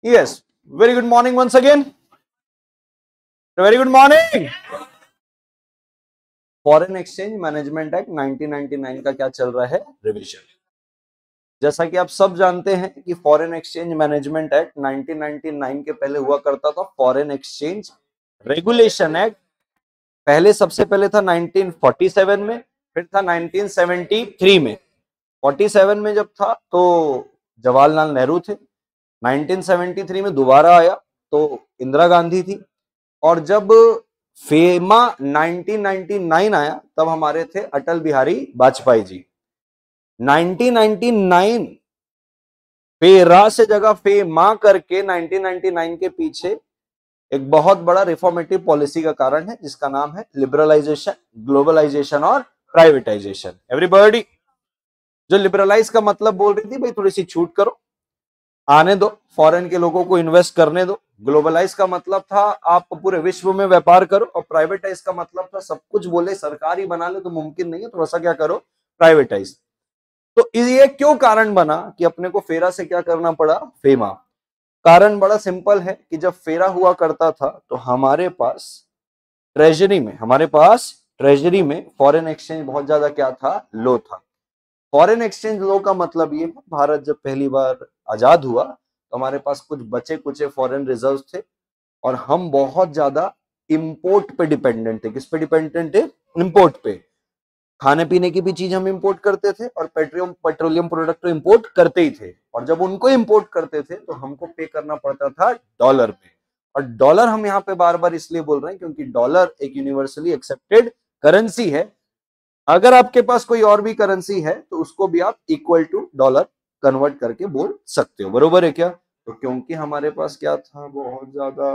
Yes, very good morning once again. Very good morning. Foreign exchange management act 1999 का क्या चल रहा है? रिवीजन। जैसा कि आप सब जानते हैं कि फॉरेन एक्सचेंज मैनेजमेंट एक्ट 1999 के पहले हुआ करता था फॉरेन एक्सचेंज रेगुलेशन एक्ट। पहले सबसे पहले था 1947 में, फिर था 1973 में। 47 में जब था तो जवाहरलाल नेहरू थे, 1973 में दोबारा आया तो इंदिरा गांधी थी, और जब फेमा 1999 आया तब हमारे थे अटल बिहारी वाजपेयी जी। 1999 फेरा से जगह फेमा करके 1999 के पीछे एक बहुत बड़ा रिफॉर्मेटिव पॉलिसी का कारण है जिसका नाम है लिबरलाइजेशन, ग्लोबलाइजेशन और प्राइवेटाइजेशन। एवरीबॉडी, जो लिबरलाइज का मतलब बोल रही थी भाई थोड़ी सी छूट करो, आने दो, फॉरेन के लोगों को इन्वेस्ट करने दो। ग्लोबलाइज का मतलब था आप पूरे विश्व में व्यापार करो, और प्राइवेटाइज का मतलब था सब कुछ बोले सरकार ही बना ले तो मुमकिन नहीं है, थोड़ा सा क्या करो, प्राइवेटाइज। तो ये क्यों कारण बना कि अपने को फेरा से क्या करना पड़ा, फेमा। कारण बड़ा सिंपल है कि जब फेरा हुआ करता था तो हमारे पास ट्रेजरी में फॉरेन एक्सचेंज बहुत ज्यादा क्या था, लो था। फॉरेन एक्सचेंज लो का मतलब ये है, भारत जब पहली बार आजाद हुआ तो हमारे पास कुछ बचे कुचे फॉरेन रिजर्व थे, और हम बहुत ज्यादा इंपोर्ट पे डिपेंडेंट थे। किस पे डिपेंडेंट थे? इंपोर्ट पे। खाने पीने की भी चीज हम इंपोर्ट करते थे और पेट्रोलियम प्रोडक्ट तो इंपोर्ट करते ही थे, और जब उनको इंपोर्ट करते थे तो हमको पे करना पड़ता था डॉलर पे। और डॉलर हम यहाँ पे बार बार इसलिए बोल रहे हैं क्योंकि डॉलर एक यूनिवर्सली एक्सेप्टेड करेंसी है। अगर आपके पास कोई और भी करेंसी है तो उसको भी आप इक्वल टू डॉलर कन्वर्ट करके बोल सकते हो, बरोबर है क्या? तो क्योंकि हमारे पास क्या था, बहुत ज्यादा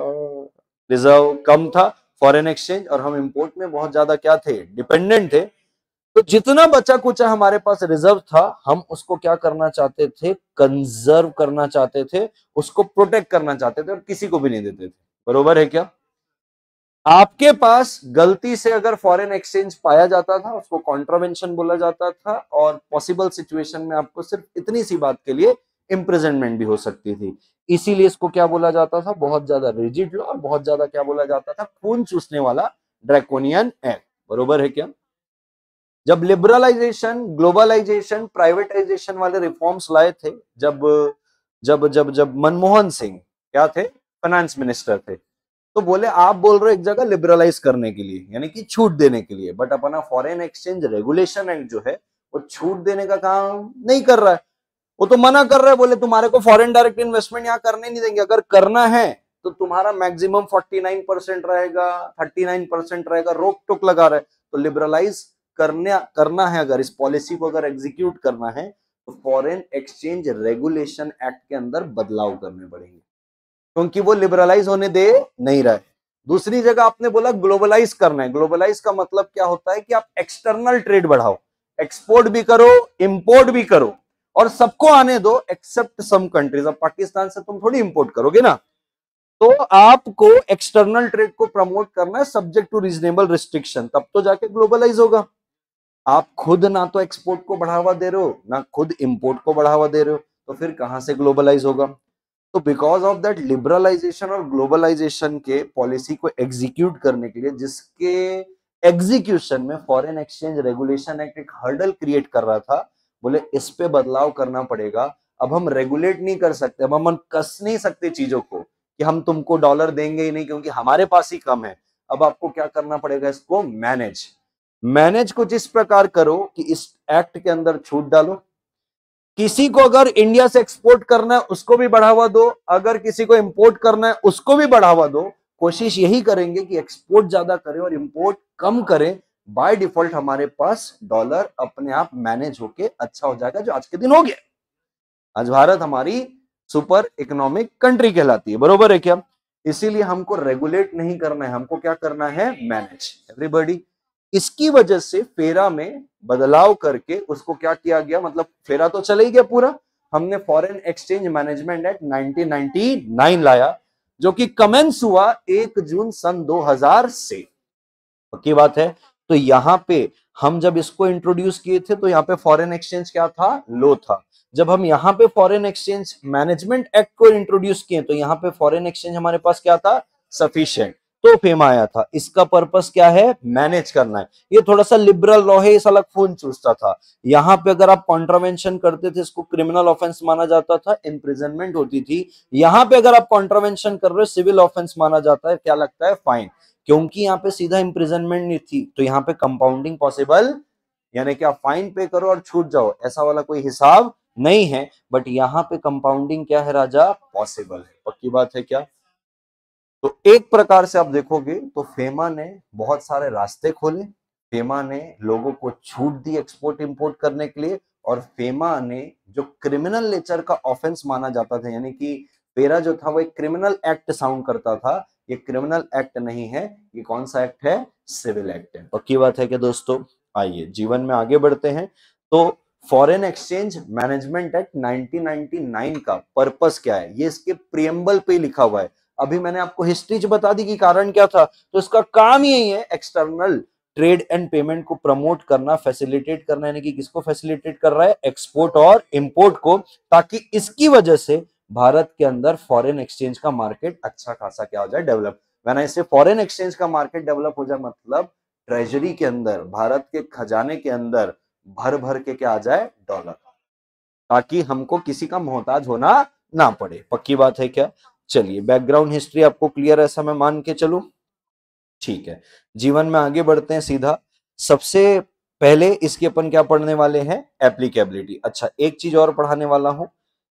रिजर्व कम था फॉरेन एक्सचेंज, और हम इंपोर्ट में बहुत ज्यादा क्या थे, डिपेंडेंट थे, तो जितना बचा कुचा हमारे पास रिजर्व था हम उसको क्या करना चाहते थे, कंजर्व करना चाहते थे, उसको प्रोटेक्ट करना चाहते थे और किसी को भी नहीं देते थे, बरोबर है क्या? आपके पास गलती से अगर फॉरेन एक्सचेंज पाया जाता था उसको कॉन्ट्रावेंशन बोला जाता था, और पॉसिबल सिचुएशन में आपको सिर्फ इतनी सी बात के लिए इंप्रिजनमेंट भी हो सकती थी। इसीलिए इसको क्या बोला जाता था, बहुत ज्यादा रिजिड लॉ, और बहुत ज्यादा क्या बोला जाता था, खून चूसने वाला ड्रैकोनियन एक्ट, बरोबर है क्या? जब लिबरलाइजेशन, ग्लोबलाइजेशन, प्राइवेटाइजेशन वाले रिफॉर्म्स लाए थे, जब जब जब जब मनमोहन सिंह क्या थे, फाइनेंस मिनिस्टर थे, तो बोले आप बोल रहे हो एक जगह लिबरलाइज करने के लिए, यानी कि छूट देने के लिए, बट अपना फॉरेन एक्सचेंज रेगुलेशन एक्ट जो है वो छूट देने का काम नहीं कर रहा है, वो तो मना कर रहा है। बोले तुम्हारे को फॉरेन डायरेक्ट इन्वेस्टमेंट यहाँ करने नहीं देंगे, अगर करना है तो तुम्हारा मैक्सिमम 49% रहेगा, 39% रहेगा, रोक टोक लगा रहा है। तो लिबरलाइज करना है, अगर इस पॉलिसी को अगर एग्जीक्यूट करना है तो फॉरेन एक्सचेंज रेगुलेशन एक्ट के अंदर बदलाव करने पड़ेंगे, क्योंकि वो लिबरलाइज होने दे नहीं रहा है। दूसरी जगह आपने बोला ग्लोबलाइज करना है। ग्लोबलाइज का मतलब क्या होता है कि आप एक्सटर्नल ट्रेड बढ़ाओ, एक्सपोर्ट भी करो, इंपोर्ट भी करो, और सबको आने दो एक्सेप्ट सम कंट्रीज। अब पाकिस्तान से तुम थोड़ी इंपोर्ट करोगे ना, तो आपको एक्सटर्नल ट्रेड को प्रमोट करना है सब्जेक्ट टू रीजनेबल रिस्ट्रिक्शन, तब तो जाके ग्लोबलाइज होगा। आप खुद ना तो एक्सपोर्ट को बढ़ावा दे रहे हो ना खुद इंपोर्ट को बढ़ावा दे रहे हो, तो फिर कहां से ग्लोबलाइज होगा? तो बिकॉज ऑफ दैट लिबरलाइजेशन और ग्लोबलाइजेशन के पॉलिसी को एग्जीक्यूट करने के लिए, जिसके एग्जीक्यूशन में फॉरेन एक्सचेंज रेगुलेशन एक्ट एक हर्डल क्रिएट कर रहा था, बोले इस पे बदलाव करना पड़ेगा। अब हम रेगुलेट नहीं कर सकते, अब हम कस नहीं सकते चीजों को कि हम तुमको डॉलर देंगे ही नहीं क्योंकि हमारे पास ही कम है। अब आपको क्या करना पड़ेगा, इसको मैनेज कुछ इस प्रकार करो कि इस एक्ट के अंदर छूट डालो। किसी को अगर इंडिया से एक्सपोर्ट करना है उसको भी बढ़ावा दो, अगर किसी को इंपोर्ट करना है उसको भी बढ़ावा दो। कोशिश यही करेंगे कि एक्सपोर्ट ज्यादा करें और इंपोर्ट कम करें। बाय डिफॉल्ट हमारे पास डॉलर अपने आप मैनेज होके अच्छा हो जाएगा, जो आज के दिन हो गया। आज भारत हमारी सुपर इकोनॉमिक कंट्री कहलाती है, बरोबर है क्या? इसीलिए हमको रेगुलेट नहीं करना है, हमको क्या करना है, मैनेज। एवरीबॉडी, इसकी वजह से फेरा में बदलाव करके उसको क्या किया गया, मतलब फेरा तो चला ही गया पूरा, हमने फॉरेन एक्सचेंज मैनेजमेंट एक्ट 1999 लाया, जो कि कमेंस हुआ 1 जून सन 2000 से। पक्की बात है। तो यहां पे हम जब इसको इंट्रोड्यूस किए थे तो यहाँ पे फॉरेन एक्सचेंज क्या था, लो था। जब हम यहाँ पे फॉरेन एक्सचेंज मैनेजमेंट एक्ट को इंट्रोड्यूस किए तो यहाँ पे फॉरेन एक्सचेंज हमारे पास क्या था, सफिशिएंट। तो फेमा आया था। इसका पर्पस क्या है, मैनेज करना है। ये थोड़ा सा लिबरल लॉ है, इस अलग खून चूसता था। यहाँ पे अगर आप कॉन्ट्रावेंशन करते थे इसको क्रिमिनल ऑफेंस माना जाता था, इम्प्रिजनमेंट होती थी। यहाँ पे अगर आप कॉन्ट्रावेंशन कर रहे हो सिविल ऑफेंस माना जाता है, क्या लगता है, फाइन। क्योंकि यहाँ पे सीधा इम्प्रिजनमेंट नहीं थी तो यहाँ पे कंपाउंडिंग पॉसिबल, यानी कि आप फाइन पे करो और छूट जाओ, ऐसा वाला कोई हिसाब नहीं है। बट यहाँ पे कंपाउंडिंग क्या है राजा, पॉसिबल है। पक्की बात है क्या। तो एक प्रकार से आप देखोगे तो फेमा ने बहुत सारे रास्ते खोले, फेमा ने लोगों को छूट दी एक्सपोर्ट इंपोर्ट करने के लिए, और फेमा ने जो क्रिमिनल नेचर का ऑफेंस माना जाता था, यानी कि पेरा जो था वो एक क्रिमिनल एक्ट साउंड करता था, ये क्रिमिनल एक्ट नहीं है, ये कौन सा एक्ट है, सिविल एक्ट है। पक्की बात है कि दोस्तों। आइए जीवन में आगे बढ़ते हैं। तो फॉरेन एक्सचेंज मैनेजमेंट एक्ट 1999 का पर्पस क्या है, ये इसके प्रियम्बल पे लिखा हुआ है। अभी मैंने आपको हिस्ट्री बता दी कि कारण क्या था, तो इसका काम यही है, एक्सटर्नल ट्रेड एंड पेमेंट को प्रमोट करना, फैसिलिटेट करना, यानी कि किसको फैसिलिटेट कर रहा है, एक्सपोर्ट और इंपोर्ट को, ताकि इसकी वजह से भारत के अंदर फॉरेन एक्सचेंज का मार्केट अच्छा खासा क्या हो जाए, डेवलप। मैंने इसे फॉरेन एक्सचेंज का मार्केट डेवलप हो जाए मतलब ट्रेजरी के अंदर, भारत के खजाने के अंदर भर भर के क्या आ जाए, डॉलर, ताकि हमको किसी का मोहताज होना ना पड़े। पक्की बात है क्या। चलिए बैकग्राउंड हिस्ट्री आपको क्लियर है, ऐसा मैं मान के चलूं, ठीक है। जीवन में आगे बढ़ते हैं सीधा। सबसे पहले इसकी अपन क्या पढ़ने वाले हैं, एप्लीकेबिलिटी। अच्छा एक चीज और पढ़ाने वाला हूं,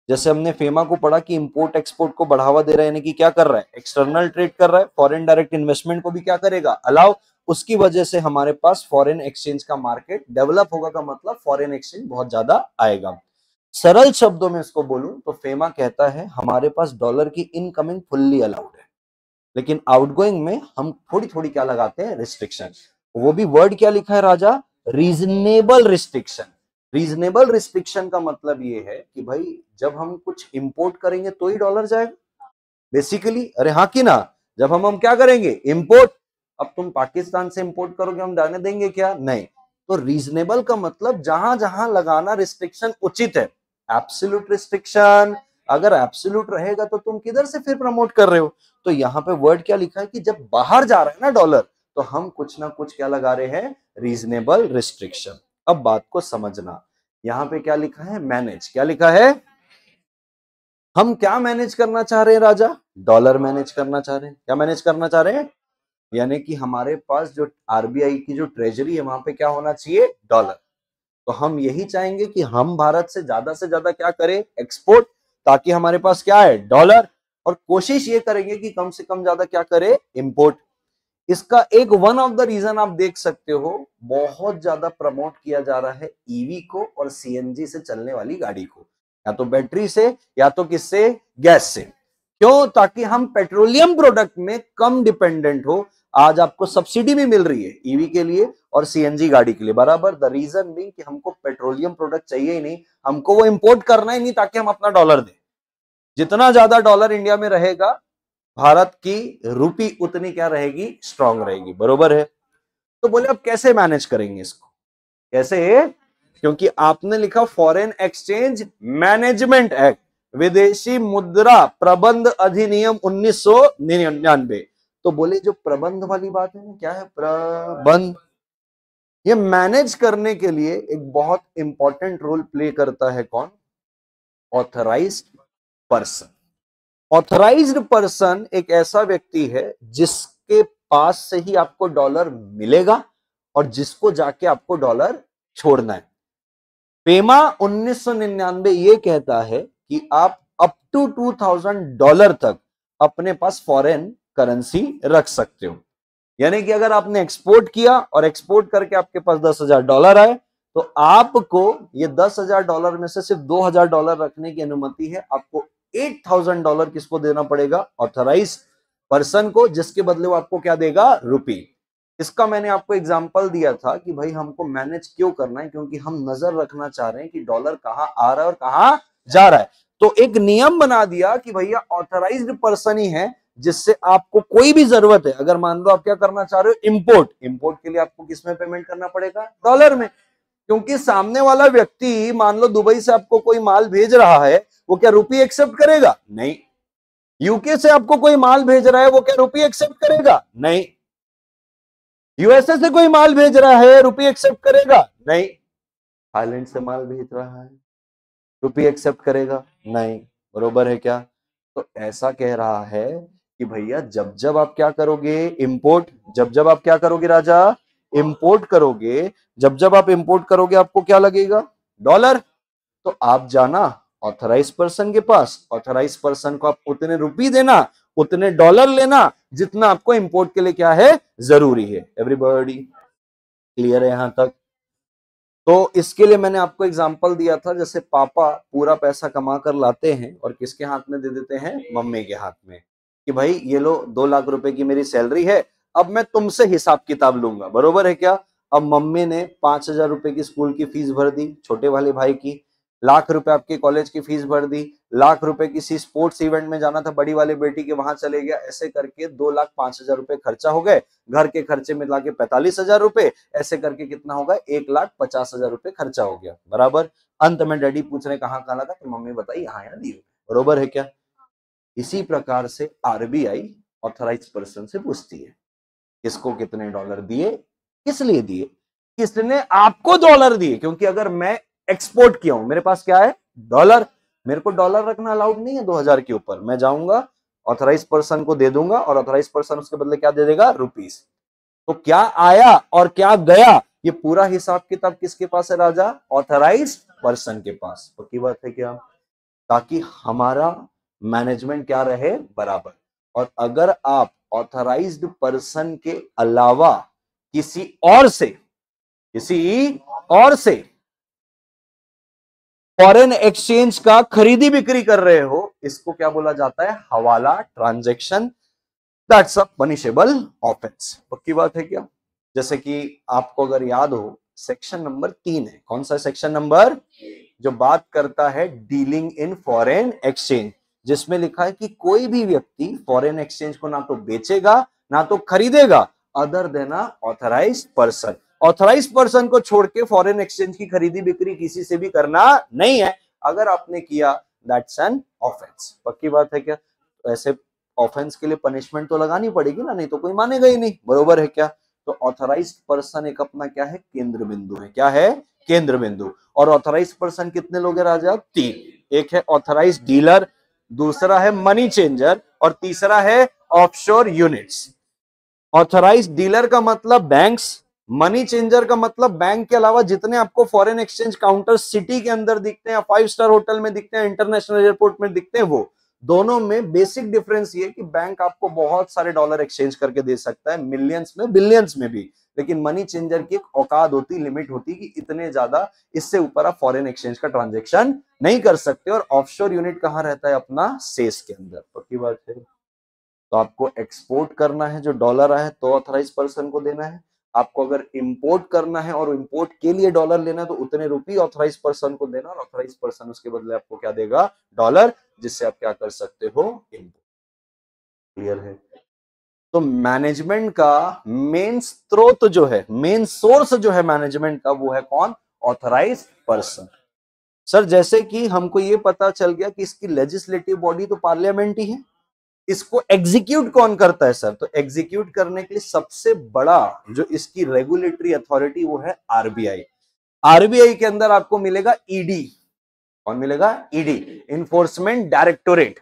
जैसे हमने फेमा को पढ़ा कि इंपोर्ट एक्सपोर्ट को बढ़ावा दे रहा है, यानी कि क्या कर रहा है, एक्सटर्नल ट्रेड कर रहा है, फॉरेन डायरेक्ट इन्वेस्टमेंट को भी क्या करेगा, अलाउ। उसकी वजह से हमारे पास फॉरेन एक्सचेंज का मार्केट डेवलप होगा, का मतलब फॉरेन एक्सचेंज बहुत ज्यादा आएगा। सरल शब्दों में इसको बोलूं तो फेमा कहता है हमारे पास डॉलर की इनकमिंग फुल्ली अलाउड है, लेकिन आउटगोइंग में हम थोड़ी थोड़ी क्या लगाते हैं, रिस्ट्रिक्शन। वो भी वर्ड क्या लिखा है राजा, रीजनेबल रिस्ट्रिक्शन। रीजनेबल रिस्ट्रिक्शन का मतलब ये है कि भाई जब हम कुछ इंपोर्ट करेंगे तो ही डॉलर जाएगा बेसिकली, अरे हाँ कि ना। जब हम क्या करेंगे, इंपोर्ट। अब तुम पाकिस्तान से इंपोर्ट करोगे, हम जाने देंगे क्या, नहीं। तो रीजनेबल का मतलब जहां जहां लगाना रिस्ट्रिक्शन उचित है। एब्सोल्यूट रिस्ट्रिक्शन अगर एब्सोल्यूट रहेगा तो तुम किधर से फिर प्रमोट कर रहे हो। तो यहाँ पे वर्ड क्या लिखा है कि जब बाहर जा रहा है ना डॉलर, तो हम कुछ ना कुछ क्या लगा रहे हैं, रीजनेबल रिस्ट्रिक्शन। अब बात को समझना, यहाँ पे क्या लिखा है, मैनेज। क्या लिखा है, हम क्या मैनेज करना चाह रहे हैं राजा, डॉलर मैनेज करना चाह रहे हैं। क्या मैनेज करना चाह रहे हैं, यानी कि हमारे पास जो आरबीआई की जो ट्रेजरी है वहां पे क्या होना चाहिए, डॉलर। तो हम यही चाहेंगे कि हम भारत से ज्यादा क्या करें, एक्सपोर्ट, ताकि हमारे पास क्या है, डॉलर। और कोशिश ये करेंगे कि कम से कम ज्यादा क्या करें, इंपोर्ट। इसका एक वन ऑफ द रीजन आप देख सकते हो, बहुत ज्यादा प्रमोट किया जा रहा है ईवी को और सीएनजी से चलने वाली गाड़ी को, या तो बैटरी से या तो किससे, गैस से। क्यों, ताकि हम पेट्रोलियम प्रोडक्ट में कम डिपेंडेंट हो। आज आपको सब्सिडी भी मिल रही है ईवी के लिए और सीएनजी गाड़ी के लिए बराबर। द रीजन भी कि हमको पेट्रोलियम प्रोडक्ट चाहिए ही नहीं, हमको वो इंपोर्ट करना ही नहीं, ताकि हम अपना डॉलर दें। जितना ज्यादा डॉलर इंडिया में रहेगा, भारत की रूपी उतनी क्या रहेगी, स्ट्रांग रहेगी, बरोबर है। तो बोले अब कैसे मैनेज करेंगे इसको, कैसे, क्योंकि आपने लिखा फॉरेन एक्सचेंज मैनेजमेंट एक्ट, विदेशी मुद्रा प्रबंध अधिनियम 1999। तो बोले जो प्रबंध वाली बात है ना, क्या है प्रबंध, ये मैनेज करने के लिए एक बहुत इंपॉर्टेंट रोल प्ले करता है कौन, ऑथराइज्ड पर्सन। ऑथराइज्ड पर्सन एक ऐसा व्यक्ति है जिसके पास से ही आपको डॉलर मिलेगा और जिसको जाके आपको डॉलर छोड़ना है। पेमा 1999 ये कहता है कि आप अप टू $2000 तक अपने पास फॉरेन करेंसी रख सकते हो। यानी कि अगर आपने एक्सपोर्ट किया और एक्सपोर्ट करके आपके पास $10,000 आए, तो आपको ये $10,000 में से सिर्फ $2,000 रखने की अनुमति है। आपको $8,000 किसको देना पड़ेगा, ऑथराइज्ड पर्सन को, जिसके बदले वो आपको क्या देगा, रुपी। इसका मैंने आपको एग्जांपल दिया था कि भाई हमको मैनेज क्यों करना है, क्योंकि हम नजर रखना चाह रहे हैं कि डॉलर कहां आ रहा है और कहां जा रहा है। तो एक नियम बना दिया कि भैया ऑथराइज्ड पर्सन ही है जिससे आपको कोई भी जरूरत है, अगर मान लो आप क्या करना चाह रहे हो, इंपोर्ट, इंपोर्ट के लिए आपको किस में पेमेंट करना पड़ेगा, डॉलर में, क्योंकि सामने वाला व्यक्ति मान लो दुबई से आपको कोई माल भेज रहा है, वो क्या रुपये एक्सेप्ट करेगा, नहीं। यूके से आपको कोई माल भेज रहा है, वो क्या रुपये एक्सेप्ट करेगा, नहीं। यूएसए से कोई माल भेज रहा है, रुपये एक्सेप्ट करेगा, नहीं। थाईलैंड से माल भेज रहा है, रुपये एक्सेप्ट करेगा, नहीं। बरोबर है क्या? तो ऐसा कह रहा है कि भैया जब जब आप क्या करोगे, इंपोर्ट, जब जब आप क्या करोगे राजा, इंपोर्ट करोगे, जब जब आप इंपोर्ट करोगे आपको क्या लगेगा, डॉलर। तो आप जाना ऑथराइज पर्सन के पास, ऑथराइज पर्सन को आप उतने रुपये देना, उतने डॉलर लेना जितना आपको इंपोर्ट के लिए क्या है, जरूरी है। एवरीबॉडी क्लियर है यहां तक? तो इसके लिए मैंने आपको एग्जांपल दिया था, जैसे पापा पूरा पैसा कमा कर लाते हैं और किसके हाथ में दे देते हैं, मम्मी के हाथ में, कि भाई ये लो 2 लाख रुपए की मेरी सैलरी है, अब मैं तुमसे हिसाब किताब लूंगा। बरोबर है क्या? अब मम्मी ने 5,000 रुपए की स्कूल की फीस भर दी, छोटे वाले भाई की, लाख रुपए आपके कॉलेज की फीस भर दी, लाख रुपए किसी स्पोर्ट्स इवेंट में जाना था बड़ी वाली बेटी के, वहां चले गया, ऐसे करके 2,05,000 रुपए खर्चा हो गए, घर के खर्चे में लाके 45,000 रुपए, ऐसे करके कितना होगा, 1,50,000 रुपए खर्चा हो गया। बराबर। अंत में डैडी पूछ रहे कहाँ कहाँ लगा, तो मम्मी बताई यहाँ यहाँ दी। बरोबर है क्या? इसी प्रकार से आरबीआई ऑथराइज पर्सन से पूछती है किसको कितने डॉलर दिए, किस लिए दिए, किसने आपको डॉलर दिए, क्योंकि अगर मैं एक्सपोर्ट किया हूं, मेरे पास क्या है, डॉलर, मेरे को डॉलर रखना अलाउड नहीं है 2,000 के ऊपर, मैं जाऊंगा ऑथराइज पर्सन को दे दूंगा और ऑथराइज पर्सन उसके बदले क्या दे देगा, रुपीस। तो क्या आया और क्या गया, ये पूरा हिसाब किताब किसके पास है राजा, ऑथराइज पर्सन के पास। पक्की बात है क्या? ताकि हमारा मैनेजमेंट क्या रहे, बराबर। और अगर आप ऑथराइज्ड पर्सन के अलावा किसी और से फॉरेन एक्सचेंज का खरीदी बिक्री कर रहे हो, इसको क्या बोला जाता है, हवाला transaction. That's a punishable offence. पक्की बात है क्या? जैसे कि आपको अगर याद हो, सेक्शन नंबर 3 है, कौन सा सेक्शन नंबर, जो बात करता है डीलिंग इन फॉरेन एक्सचेंज, जिसमें लिखा है कि कोई भी व्यक्ति फॉरेन एक्सचेंज को ना तो बेचेगा ना तो खरीदेगा other than authorise person. Authorise person को छोड़ के फॉरेन एक्सचेंज की खरीदी बिक्री किसी से भी करना नहीं है। अगर आपने किया दैट्स एन ऑफेंस। पक्की बात है क्या? तो ऐसे ऑफेंस के लिए पनिशमेंट तो लगानी पड़ेगी ना, नहीं तो कोई मानेगा ही नहीं। बरोबर है क्या? तो ऑथराइज पर्सन एक अपना क्या है, केंद्र बिंदु है। क्या है? केंद्र बिंदु। और ऑथराइज पर्सन कितने लोग हैं राजा? 3। एक है ऑथराइज डीलर, दूसरा है मनी चेंजर और तीसरा है ऑफशोर यूनिट्स। ऑथराइज डीलर का मतलब बैंक्स, मनी चेंजर का मतलब बैंक के अलावा जितने आपको फॉरेन एक्सचेंज काउंटर सिटी के अंदर दिखते हैं, 5 स्टार होटल में दिखते हैं, इंटरनेशनल एयरपोर्ट में दिखते हैं, वो दोनों में बेसिक डिफरेंस ये कि बैंक आपको बहुत सारे डॉलर एक्सचेंज करके दे सकता है, मिलियंस में, बिलियंस में भी, लेकिन मनी चेंजर की एक औकात होती, लिमिट होती कि इतने ज्यादा, इससे ऊपर आप फॉरेन एक्सचेंज का ट्रांजेक्शन नहीं कर सकते। और ऑफशोर यूनिट कहां रहता है? अपना सेस के अंदर। पक्की बात है? तो आपको एक्सपोर्ट करना है, जो डॉलर आए तो ऑथराइज पर्सन को देना है। आपको अगर इंपोर्ट करना है और इंपोर्ट के लिए डॉलर लेना है तो उतने रुपये ऑथराइज पर्सन को देना, और ऑथराइज पर्सन उसके बदले आपको क्या देगा? डॉलर, जिससे आप क्या कर सकते हो? इंपोर्ट। क्लियर है? तो मैनेजमेंट का मेन स्रोत जो है, मेन सोर्स जो है मैनेजमेंट का, वो है कौन? Authorise person. सर जैसे कि हमको ये पता चल गया कि इसकी लेजिस्लेटिव बॉडी तो पार्लियामेंट ही है, इसको एग्जीक्यूट कौन करता है सर? तो एग्जीक्यूट करने के लिए सबसे बड़ा जो इसकी रेगुलेटरी अथॉरिटी वो है आरबीआई। आरबीआई के अंदर आपको मिलेगा ईडी। कौन मिलेगा? ED, enforcement directorate.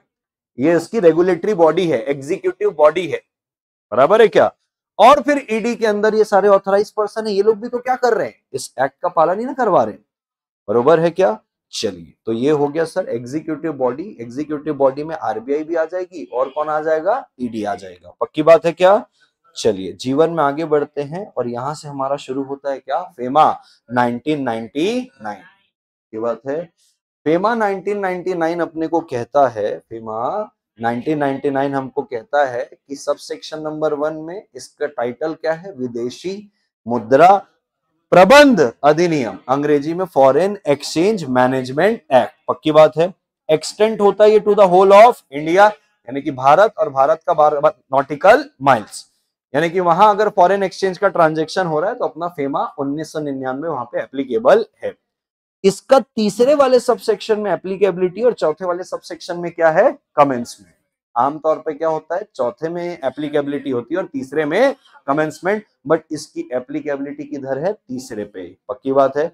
ये इसकी रेगुलेटरी बॉडी है, एग्जीक्यूटिव बॉडी है। बराबर है क्या? और फिर ईडी के अंदर ये सारे ऑथराइज पर्सन है, ये लोग भी तो क्या कर रहे हैं? इस एक्ट का पालन ही ना करवा रहे हैं। बरोबर है क्या? चलिए, तो ये हो गया sir executive body. Executive body में आरबीआई भी आ जाएगी और कौन आ जाएगा? ईडी आ जाएगा। पक्की बात है क्या? चलिए जीवन में आगे बढ़ते हैं और यहां से हमारा शुरू होता है क्या? फेमा 1999 की बात है। फेमा 1999 अपने को कहता है, फेमा 1999 हमको कहता है कि सब सेक्शन नंबर 1 में इसका टाइटल क्या है? विदेशी मुद्रा प्रबंध अधिनियम, अंग्रेजी में फॉरेन एक्सचेंज मैनेजमेंट एक्ट। पक्की बात है? एक्सटेंट होता है ये to the whole of India, यानी कि भारत और भारत का नॉटिकल माइल्स, यानी कि वहां अगर फॉरेन एक्सचेंज का ट्रांजैक्शन हो रहा है तो अपना फेमा 1999 वहां पे एप्लीकेबल है। इसका तीसरे वाले सबसेक्शन में एप्लीकेबिलिटी और चौथे वाले सबसेक्शन में क्या है, कमेंसमेंट। आमतौर पे क्या होता है, चौथे में एप्लीकेबिलिटी होती है और तीसरे में कमेंसमेंट, बट इसकी एप्लीकेबिलिटी किधर है, तीसरे पे। पक्की बात है,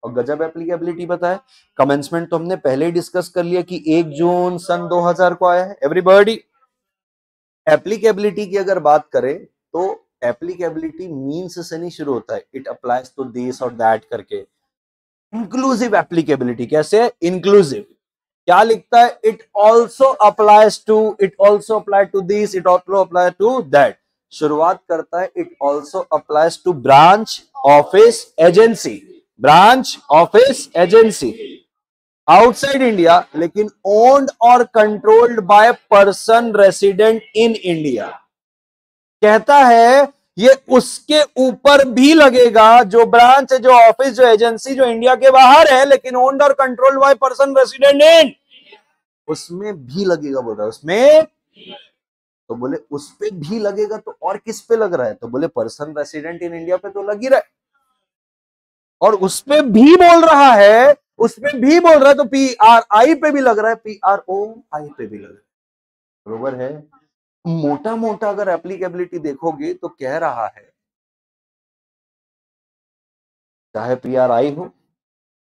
और गजब एप्लीकेबिलिटी पता है। कमेंसमेंट तो हमने पहले ही डिस्कस कर लिया कि 1 जून सन 2000 को आया है एवरीबॉडी। एप्लीकेबिलिटी की अगर बात करें तो एप्लीकेबिलिटी मीन्स से नहीं शुरू होता है, इट अप्लाइज टू दिस और दैट करके। इंक्लूसिव एप्लीकेबिलिटी कैसे है, इंक्लूसिव क्या लिखता है, it also applies to, it also apply to this, it also apply to that. शुरुआत करता है it also applies to branch office agency, branch office agency outside India, लेकिन ओन्ड और controlled by person resident in India. कहता है ये उसके ऊपर भी लगेगा, जो ब्रांच है, जो ऑफिस, जो एजेंसी जो इंडिया के बाहर है लेकिन ओन्ड और कंट्रोल्ड बाय पर्सन रेसिडेंट इन, उसमें भी लगेगा बोल रहा है, उसमें। तो बोले उस पे भी लगेगा तो और किस पे लग रहा है, तो बोले पर्सन रेसिडेंट इन इंडिया पे तो लग ही रहा है, और उस पे भी बोल रहा है, उसमें भी बोल रहा है, तो PRI पे भी लग रहा है, PROI पे भी लग रहा है, बरोबर है। मोटा मोटा अगर एप्लीकेबिलिटी देखोगे तो कह रहा है चाहे PRI हो,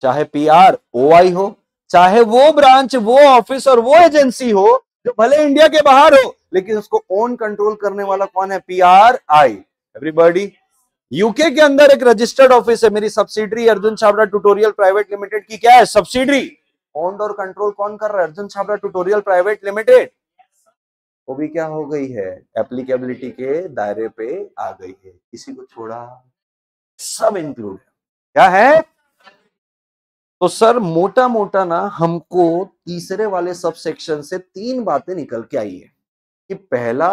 चाहे PROI हो, चाहे वो ब्रांच, वो ऑफिस और वो एजेंसी हो जो भले इंडिया के बाहर हो, लेकिन उसको ओन कंट्रोल करने वाला कौन है, PRI। एवरीबॉडी, यूके के अंदर एक रजिस्टर्ड ऑफिस है, मेरी subsidiary Arjun Chhabra tutorial private limited की क्या है, सब्सिडरी। ओन्ड और कंट्रोल कौन कर रहा है, Arjun Chhabra tutorial private limited. वो भी क्या हो गई है, एप्लीकेबिलिटी के दायरे पे आ गई है, किसी को छोड़ा, सब इंक्लूड है। क्या है, तो सर मोटा मोटा ना हमको तीसरे वाले सब सेक्शन से 3 बातें निकल के आई है कि पहला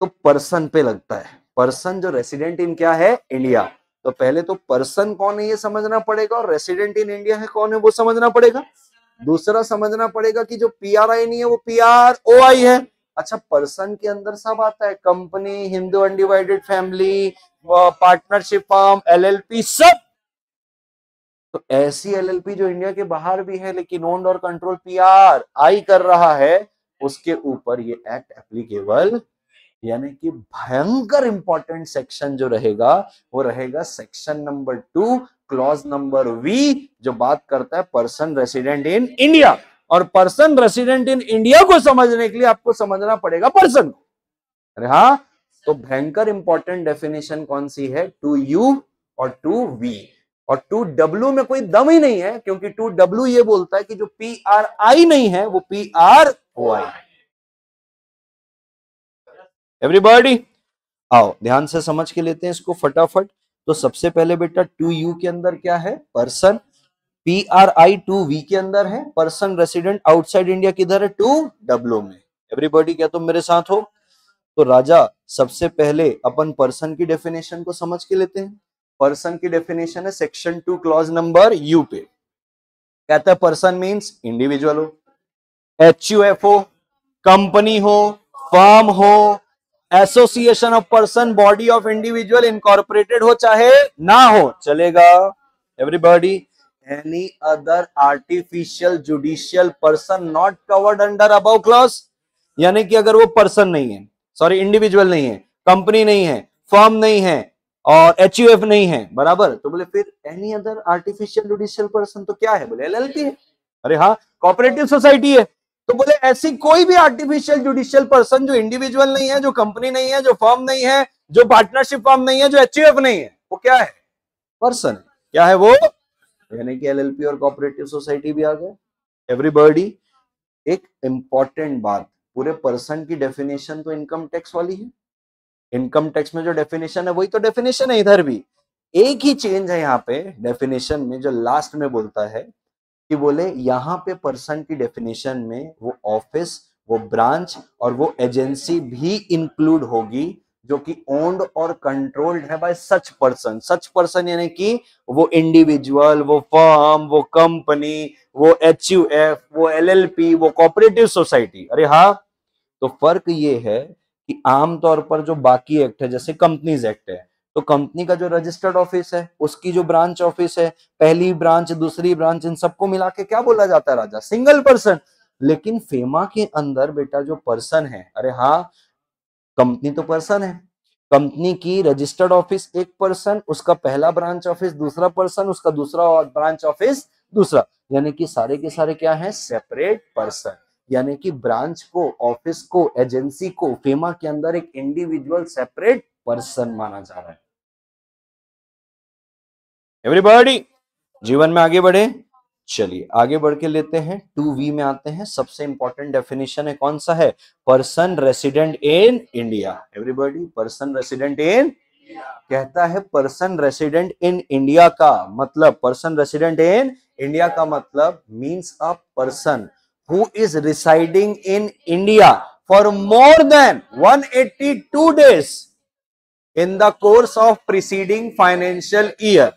तो पर्सन पे लगता है, पर्सन जो रेसिडेंट इन क्या है, इंडिया। तो पहले तो पर्सन कौन है ये समझना पड़ेगा, और रेसिडेंट इन इंडिया है कौन है वो समझना पड़ेगा। दूसरा समझना पड़ेगा कि जो PRI नहीं है वो PROI है। अच्छा, पर्सन के अंदर सब आता है, company, Hindu undivided family, partnership firm, LLP, सब। तो ऐसी LLP जो इंडिया के बाहर भी है लेकिन ओन्ड और कंट्रोल PRI कर रहा है, उसके ऊपर ये एक्ट एप्लीकेबल, यानी कि भयंकर इंपॉर्टेंट सेक्शन जो रहेगा वो रहेगा section number 2 clause number V, जो बात करता है पर्सन रेसिडेंट इन इंडिया। और पर्सन रेसिडेंट इन इंडिया को समझने के लिए आपको समझना पड़ेगा पर्सन को। अरे हाँ, तो भयंकर इंपॉर्टेंट डेफिनेशन कौन सी है, 2U और 2V। और 2W में कोई दम ही नहीं है, क्योंकि 2W ये बोलता है कि जो PRI नहीं है वो PROI है। एवरीबॉडी आओ ध्यान से समझ के लेते हैं इसको फटाफट। तो सबसे पहले बेटा 2U के अंदर क्या है, पर्सन। PRI 2V के अंदर है, पर्सन रेसिडेंट आउटसाइड इंडिया किधर है, 2W में। एवरीबॉडी क्या तुम मेरे साथ हो। तो राजा सबसे पहले अपन पर्सन की डेफिनेशन को समझ के लेते हैं। पर्सन की डेफिनेशन है सेक्शन 2 क्लॉज नंबर U पे। कहता है पर्सन मींस इंडिविजुअल हो, HUF हो, कंपनी हो, फर्म हो, association of person, body of individual, incorporated हो चाहे ना हो चलेगा। Everybody, any other artificial judicial person not covered under above clause, यानी कि अगर वो पर्सन नहीं है, सॉरी इंडिविजुअल नहीं है, कंपनी नहीं है, फर्म नहीं है और HUF नहीं है, बराबर, तो बोले फिर any other artificial judicial person तो क्या है, बोले LLP है। अरे हाँ, कोऑपरेटिव सोसाइटी है। तो बोले ऐसी कोई भी आर्टिफिशियल जुडिशियल पर्सन जो इंडिविजुअल नहीं है, जो कंपनी नहीं है, जो फर्म नहीं है, जो पार्टनरशिप फर्म नहीं है, जो HUF नहीं है, वो क्या है, पर्सन है। क्या है वो, यानी कि LLP और कोऑपरेटिव सोसाइटी भी आ गए। एवरीबॉडी, एक इंपॉर्टेंट बात, पूरे पर्सन की डेफिनेशन तो इनकम टैक्स वाली है। इनकम टैक्स में जो डेफिनेशन है वही तो डेफिनेशन है इधर भी। एक ही चेंज है यहाँ पे डेफिनेशन में, जो लास्ट में बोलता है कि बोले यहाँ पे पर्सन की डेफिनेशन में वो ऑफिस, वो ब्रांच और वो एजेंसी भी इंक्लूड होगी जो कि ओन्ड और कंट्रोल्ड है bye such person. Such person यानी कि वो इंडिविजुअल, वो फर्म, वो कंपनी, वो HUF, वो LLP, वो कोऑपरेटिव सोसाइटी। अरे हाँ, तो फर्क ये है कि आमतौर पर जो बाकी एक्ट है, जैसे कंपनीज एक्ट है, तो कंपनी का जो रजिस्टर्ड ऑफिस है, उसकी जो ब्रांच ऑफिस है, पहली ब्रांच, दूसरी ब्रांच, इन सबको मिला के क्या बोला जाता है राजा? Single person. लेकिन फेमा के अंदर बेटा जो पर्सन है, अरे हाँ, कंपनी तो पर्सन है, कंपनी की रजिस्टर्ड ऑफिस एक पर्सन, उसका पहला ब्रांच ऑफिस दूसरा पर्सन, उसका दूसरा ब्रांच ऑफिस दूसरा, यानी कि सारे के सारे क्या है? Separate person. यानी कि ब्रांच को, ऑफिस को, एजेंसी को फेमा के अंदर एक इंडिविजुअल सेपरेट पर्सन माना जा रहा है। एवरीबॉडी, जीवन में आगे बढ़े। चलिए आगे बढ़ के लेते हैं, 2V में आते हैं। सबसे इंपॉर्टेंट डेफिनेशन है, कौन सा है? Person resident in India. Everybody, person resident इन, कहता है पर्सन रेसिडेंट इन इंडिया का मतलब, पर्सन रेसिडेंट इन इंडिया का मतलब means a person who is residing in India for more than 182 days in the course of preceding financial year.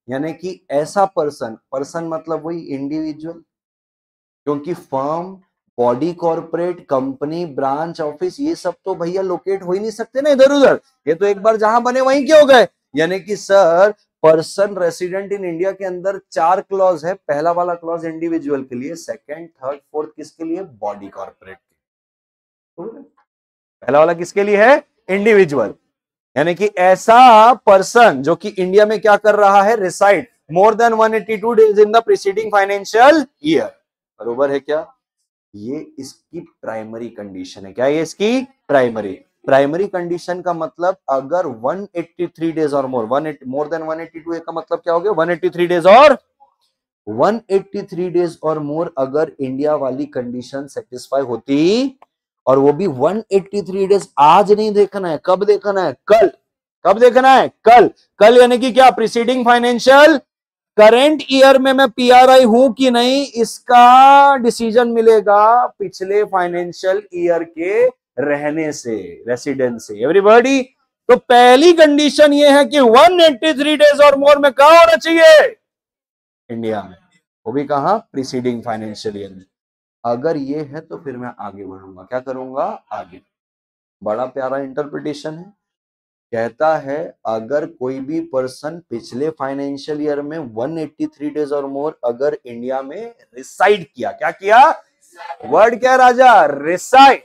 यानी कि ऐसा person, person मतलब वही इंडिविजुअल, क्योंकि firm, body, corporate, company, branch, office, ये सब तो भैया लोकेट हो ही नहीं सकते ना इधर उधर, ये तो एक बार जहां बने वहीं के हो गए। यानी कि sir, person resident in India के अंदर 4 क्लॉज है। पहला वाला क्लॉज इंडिविजुअल के लिए, सेकंड, थर्ड, फोर्थ किसके लिए? बॉडी, कॉर्पोरेट के। पहला वाला किसके लिए है? इंडिविजुअल। यानी कि ऐसा पर्सन जो कि इंडिया में क्या कर रहा है? Reside more than 182 days in the preceding financial year. बरोबर है क्या? ये इसकी प्राइमरी कंडीशन है। क्या ये इसकी प्राइमरी कंडीशन का मतलब, अगर 183 डेज और मोर, मोर देन 182 का मतलब क्या हो गया? 183 डेज और 183 डेज और मोर अगर इंडिया वाली कंडीशन सेटिस्फाई होती, और वो भी 183 डेज, आज नहीं देखना है, कब देखना है? कल। कब देखना है? कल। कल यानी कि क्या? प्रीसीडिंग फाइनेंशियल, करंट ईयर में मैं PRI हूं कि नहीं, इसका डिसीजन मिलेगा पिछले फाइनेंशियल ईयर के रहने से, रेसिडेंस से। एवरीबॉडी, तो पहली कंडीशन ये है कि 183 डेज और मोर में कहां होना चाहिए? इंडिया में, वो भी कहां? प्रीसीडिंग फाइनेंशियल ईयर में। अगर ये है तो फिर मैं आगे बढ़ूंगा। क्या करूंगा? आगे। बड़ा प्यारा इंटरप्रिटेशन है, कहता है अगर कोई भी पर्सन पिछले फाइनेंशियल ईयर में 183 डेज और मोर अगर इंडिया में रिसाइड किया, क्या किया? वर्ड क्या राजा? रिसाइड।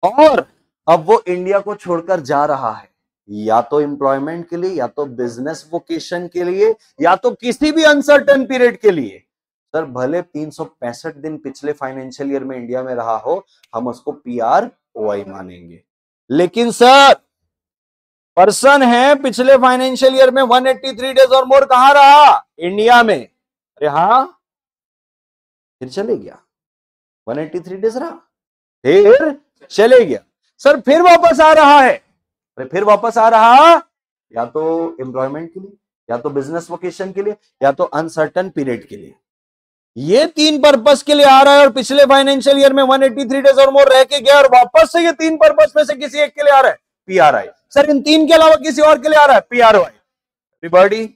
और अब वो इंडिया को छोड़कर जा रहा है, या तो एम्प्लॉयमेंट के लिए, या तो बिजनेस वोकेशन के लिए, या तो किसी भी अनसर्टेन पीरियड के लिए। सर भले 365 दिन पिछले फाइनेंशियल ईयर में इंडिया में रहा हो, हम उसको PROI मानेंगे। लेकिन सर, पर्सन है पिछले फाइनेंशियल ईयर में 183 डेज और मोर कहां रहा? इंडिया में। अरे हाँ, फिर चले गया, 183 डेज रहा, फिर चले गया। सर फिर वापस आ रहा है, अरे फिर वापस आ रहा, या तो एम्प्लॉयमेंट के लिए, या तो बिजनेस वोकेशन के लिए, या तो अनसर्टन पीरियड के लिए। ये 3 पर्पस के लिए आ रहा है, और पिछले फाइनेंशियल ईयर में 183 डेज और मोर रह के गया, और वापस से ये 3 पर्पस में से किसी एक के लिए आ रहा है, PRI। सर इन 3 के अलावा किसी और के लिए आ रहा है, PROI। एवरीबॉडी,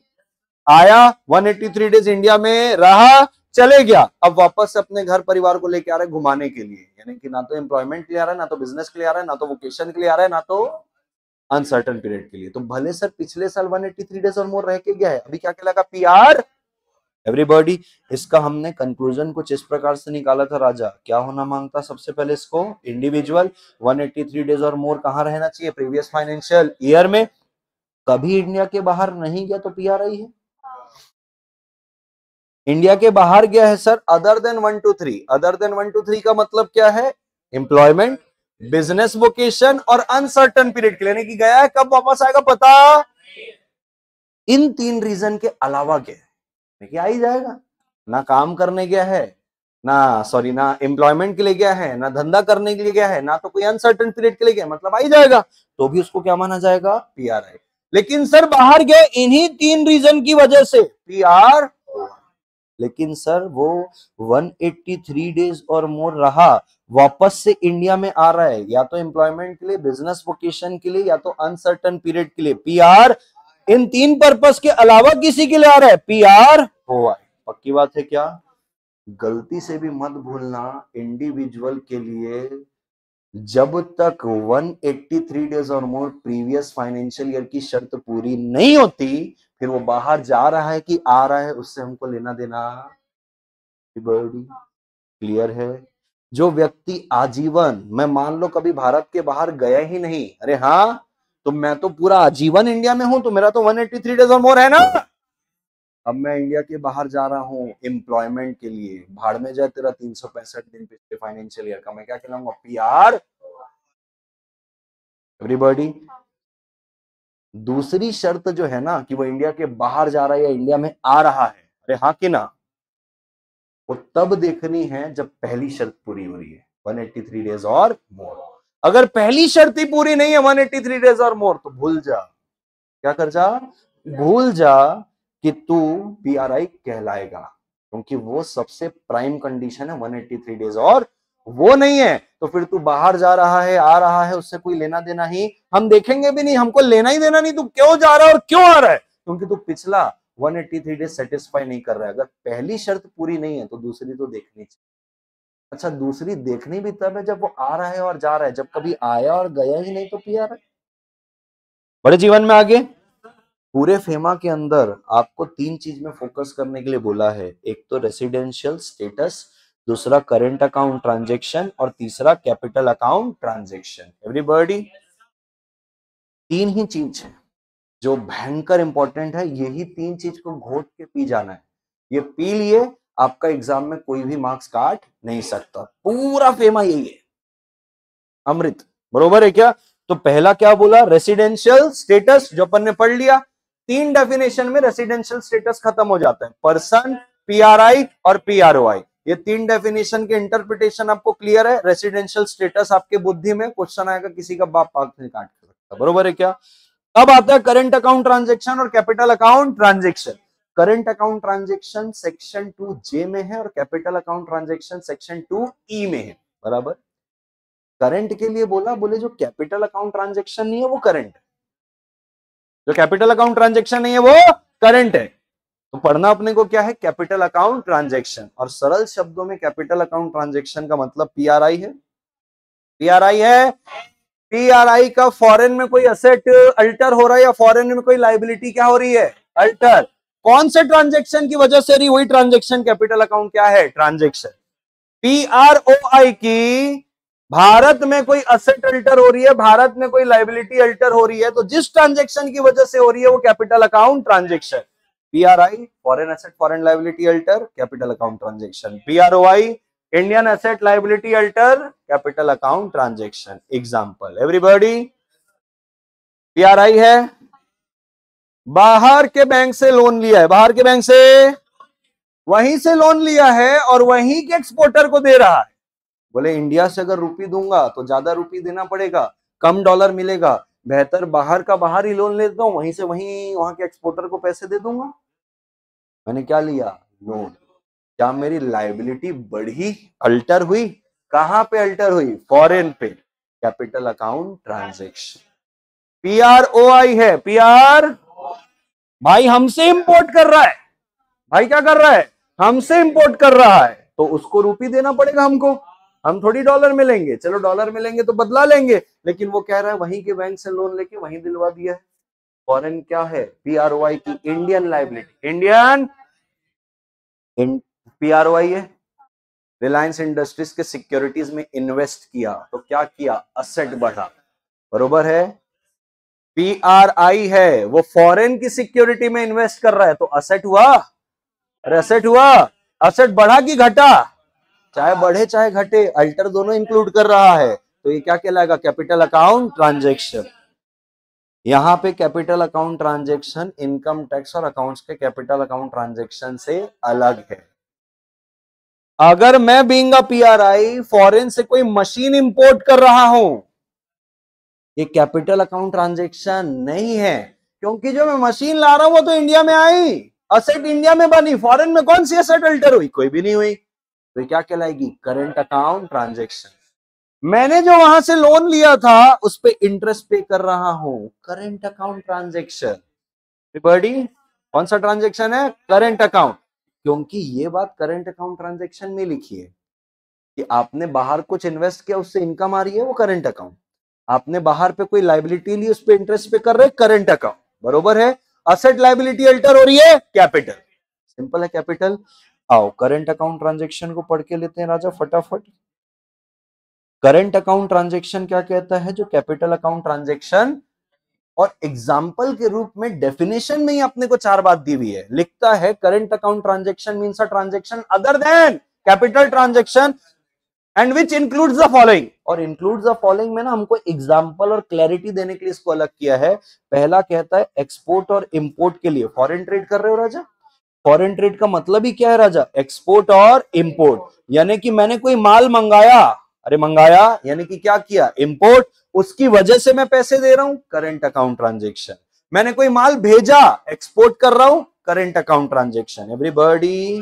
आया, 183 डेज इंडिया में रहा, चले गया, अब वापस से अपने घर परिवार को लेके आ रहा है घुमाने के लिए। यानी कि ना तो एम्प्लॉयमेंट के लिए आ रहा है, ना तो बिजनेस के लिए आ रहा है, ना तो वोकेशन के लिए आ रहा है, ना तो अनसर्टन पीरियड के लिए। तो भले सर पिछले साल 183 डेज और मोर रह के गया है, अभी क्या कहलाएगा? PR। एवरीबॉडी, इसका हमने कंक्लूजन कुछ इस प्रकार से निकाला था राजा। क्या होना मांगता सबसे पहले इसको? इंडिविजुअल, 183 डेज और मोर कहां रहना चाहिए? प्रीवियस फाइनेंशियल ईयर में। कभी इंडिया के बाहर नहीं गया तो PRI है। इंडिया के बाहर गया है sir, other than 1 to 3। Other than 1 to 3 का मतलब क्या है? एम्प्लॉयमेंट, बिजनेस वोकेशन और अनसर्टन पीरियड के लिए। यानी कि गया है, कब वापस आएगा पता? इन 3 रीजन के अलावा गया है, देखिए आ ही जाएगा। ना काम करने गया है, ना एम्प्लॉयमेंट के लिए गया है, ना धंधा करने के लिए गया है, ना तो कोई अनसर्टन पीरियड के लिए गया, मतलब आ ही जाएगा, तो भी उसको क्या माना जाएगा? PRI। लेकिन सर बाहर गए इन्हीं 3 रीजन की वजह से, PR। लेकिन सर वो 183 डेज और मोर रहा, वापस से इंडिया में आ रहा है, या तो एम्प्लॉयमेंट के लिए, बिजनेस वोकेशन के लिए, या तो अनसर्टन पीरियड के लिए। पीआर इन तीन पर्पस के अलावा किसी के लिए आ रहा है, पीआर हुआ है। पक्की बात है क्या? गलती से भी मत भूलना, इंडिविजुअल के लिए जब तक 183 डेज और मोर प्रीवियस फाइनेंशियल ईयर की शर्त पूरी नहीं होती, फिर वो बाहर जा रहा है कि आ रहा है, उससे हमको लेना देना क्लियर है। जो व्यक्ति आजीवन, मैं मान लो कभी भारत के बाहर गया ही नहीं, अरे हाँ, तो मैं तो पूरा आजीवन इंडिया में हूं, तो मेरा तो 183 डेज और मोर है ना। अब मैं इंडिया के बाहर जा रहा हूं एम्प्लॉयमेंट के लिए, भाड़ में जाए तेरा 365 दिन पिछले फाइनेंशियल ईयर का, मैं क्या कहलाऊंगा, पीआर। एवरीबॉडी, दूसरी शर्त जो है ना कि वो इंडिया के बाहर जा रहा है या इंडिया में आ रहा है, अरे हाँ कि ना, वो तब देखनी है जब पहली शर्त पूरी हो रही है, 183 डेज और मोर। अगर पहली शर्त ही पूरी नहीं है 183 डेज और मोर, तो भूल जा, क्या कर जा, भूल जा कि तू पीआरआई कहलाएगा, क्योंकि वो सबसे प्राइम कंडीशन है 183 डेज और वो नहीं है, तो फिर तू बाहर जा रहा है, आ रहा है, उससे कोई लेना देना ही, हम देखेंगे भी नहीं, हमको लेना ही देना नहीं, तू क्यों जा रहा है और क्यों आ रहा है, क्योंकि तू पिछला 183 डेज सेटिस्फाई नहीं कर रहा है। अगर पहली शर्त पूरी नहीं है तो दूसरी तो देखनी चाहिए। अच्छा, दूसरी देखनी भी तब है जब वो आ रहा है और जा रहा है, जब कभी आया और गया ही नहीं तो पीआर है। बड़े जीवन में आगे पूरे फेमा के अंदर आपको तीन चीज में फोकस करने के लिए बोला है, एक तो रेसिडेंशियल स्टेटस, दूसरा करेंट अकाउंट ट्रांजैक्शन, और तीसरा कैपिटल अकाउंट ट्रांजैक्शन। एवरीबॉडी, तीन ही चीज है जो भयंकर इंपॉर्टेंट है, यही तीन चीज को घोट के पी जाना है, ये पी लिए आपका एग्जाम में कोई भी मार्क्स काट नहीं सकता। पूरा फेमा यही है, अमृत, बरोबर है क्या? तो पहला क्या बोला, रेसिडेंशियल स्टेटस, जो अपन ने पढ़ लिया, तीन डेफिनेशन में रेसिडेंशियल स्टेटस खत्म हो जाता है, पर्सन, पीआरआई और पीआरओआई, ये तीन डेफिनेशन के इंटरप्रिटेशन आपको क्लियर है। रेसिडेंशियल स्टेटस आपके बुद्धि में क्वेश्चन आएगा, किसी का बाप पाक नहीं काट सकता, बरोबर है क्या? अब आता है करंट अकाउंट ट्रांजैक्शन और capital account transaction. Current account transaction section 2J में है और capital account transaction section 2E में है, बराबर। करंट के लिए बोला, बोले जो कैपिटल अकाउंट ट्रांजैक्शन नहीं है वो करंट, जो कैपिटल अकाउंट ट्रांजैक्शन नहीं है वो करंट है। तो पढ़ना अपने को क्या है, कैपिटल अकाउंट ट्रांजैक्शन, और सरल शब्दों में कैपिटल अकाउंट ट्रांजैक्शन का मतलब पीआरआई है। पीआरआई है, पीआरआई का फॉरेन में कोई असेट अल्टर हो रहा है या फॉरेन में कोई लाइबिलिटी क्या हो रही है, अल्टर, कौन से ट्रांजैक्शन की वजह से रही, वही ट्रांजैक्शन कैपिटल अकाउंट क्या है, ट्रांजैक्शन। पीआरओआई की भारत में कोई असेट अल्टर हो रही है, भारत में कोई लाइबिलिटी अल्टर हो रही है, तो जिस ट्रांजैक्शन की वजह से हो रही है वो capital account transaction. PRI foreign asset foreign liability alter, capital account transaction. PROI Indian asset liability alter, capital account transaction. Example, everybody, PRI है, बाहर के बैंक से लोन लिया है, बाहर के बैंक से, वहीं से लोन लिया है और वहीं के एक्सपोर्टर को दे रहा है। बोले इंडिया से अगर रुपी दूंगा तो ज्यादा रुपी देना पड़ेगा, कम डॉलर मिलेगा, बेहतर बाहर का बाहर ही लोन लेता हूं, वहीं से वहीं वहां के एक्सपोर्टर को पैसे दे दूंगा। मैंने क्या लिया, लोन। क्या मेरी लाइबिलिटी बढ़ी, अल्टर हुई, कहां पे अल्टर हुई, फॉरेन पे, कैपिटल अकाउंट ट्रांजैक्शन। पीआरओआई है, पीआर भाई हमसे इंपोर्ट कर रहा है, भाई क्या कर रहा है, हमसे इंपोर्ट कर रहा है, तो उसको रुपी देना पड़ेगा हमको, हम थोड़ी डॉलर में लेंगे, चलो डॉलर में लेंगे तो बदला लेंगे, लेकिन वो कह रहा है वहीं के बैंक से लोन लेके वहीं दिलवा दिया है। फॉरेन क्या है, पीआरओआई की इंडियन लाइबिलिटी, इंडियन पीआरओआई है, रिलायंस इंडस्ट्रीज के सिक्योरिटीज में इन्वेस्ट किया तो क्या किया, असेट बढ़ा, बरोबर है। पीआरआई है, वो फॉरेन की सिक्योरिटी में इन्वेस्ट कर रहा है तो असेट हुआ, अरे असेट हुआ, असेट बढ़ा कि घटा, चाहे बढ़े चाहे घटे, अल्टर दोनों इंक्लूड कर रहा है, तो ये क्या कहलाएगा, कैपिटल अकाउंट ट्रांजैक्शन। यहां पे capital account transaction income tax और अकाउंट्स के कैपिटल अकाउंट ट्रांजैक्शन से अलग है। अगर मैं बीइंग अ पीआरआई फॉरेन से कोई मशीन इंपोर्ट कर रहा हूं, ये कैपिटल अकाउंट ट्रांजैक्शन नहीं है, क्योंकि जो मैं मशीन ला रहा हूं वो तो इंडिया में आई, असेट इंडिया में बनी, फॉरेन में कौन सी असेट अल्टर हुई? कोई भी नहीं हुई। तो क्या कहलाएगी? Current account transaction. मैंने जो वहां से लोन लिया था उस पे इंटरेस्ट पे कर रहा हूं, करंट अकाउंट ट्रांजेक्शन। बड़ी कौन सा ट्रांजेक्शन है? Current account. क्योंकि ये बात करंट अकाउंट ट्रांजेक्शन में लिखी है कि आपने बाहर कुछ इन्वेस्ट किया, उससे इनकम आ रही है, वो करंट अकाउंट। आपने बाहर पे कोई लाइबिलिटी ली, उस पे इंटरेस्ट पे कर रहे, करंट अकाउंट। बरोबर है? असेट लाइबिलिटी अल्टर हो रही है, कैपिटल। सिंपल है कैपिटल। आओ करंट अकाउंट ट्रांजेक्शन को पढ़ के लेते हैं राजा फटाफट। करंट अकाउंट ट्रांजेक्शन क्या कहता है? जो कैपिटल अकाउंट ट्रांजेक्शन, और एग्जाम्पल के रूप में डेफिनेशन में ही अपने को 4 बात दी हुई है। लिखता है current account transaction means a transaction other than capital transaction and which includes the following. और इंक्लूड्स द फॉलोइंग में ना हमको एग्जाम्पल और क्लैरिटी देने के लिए इसको अलग किया है। पहला कहता है एक्सपोर्ट और इंपोर्ट के लिए। फॉरेन ट्रेड कर रहे हो राजा, फॉरेन ट्रेड का मतलब ही क्या है राजा? एक्सपोर्ट और इंपोर्ट। यानी कि मैंने कोई माल मंगाया, अरे मंगाया यानी कि क्या किया? इंपोर्ट। उसकी वजह से मैं पैसे दे रहा हूं, करंट अकाउंट ट्रांजेक्शन। मैंने कोई माल भेजा, एक्सपोर्ट कर रहा हूं, current account transaction. Everybody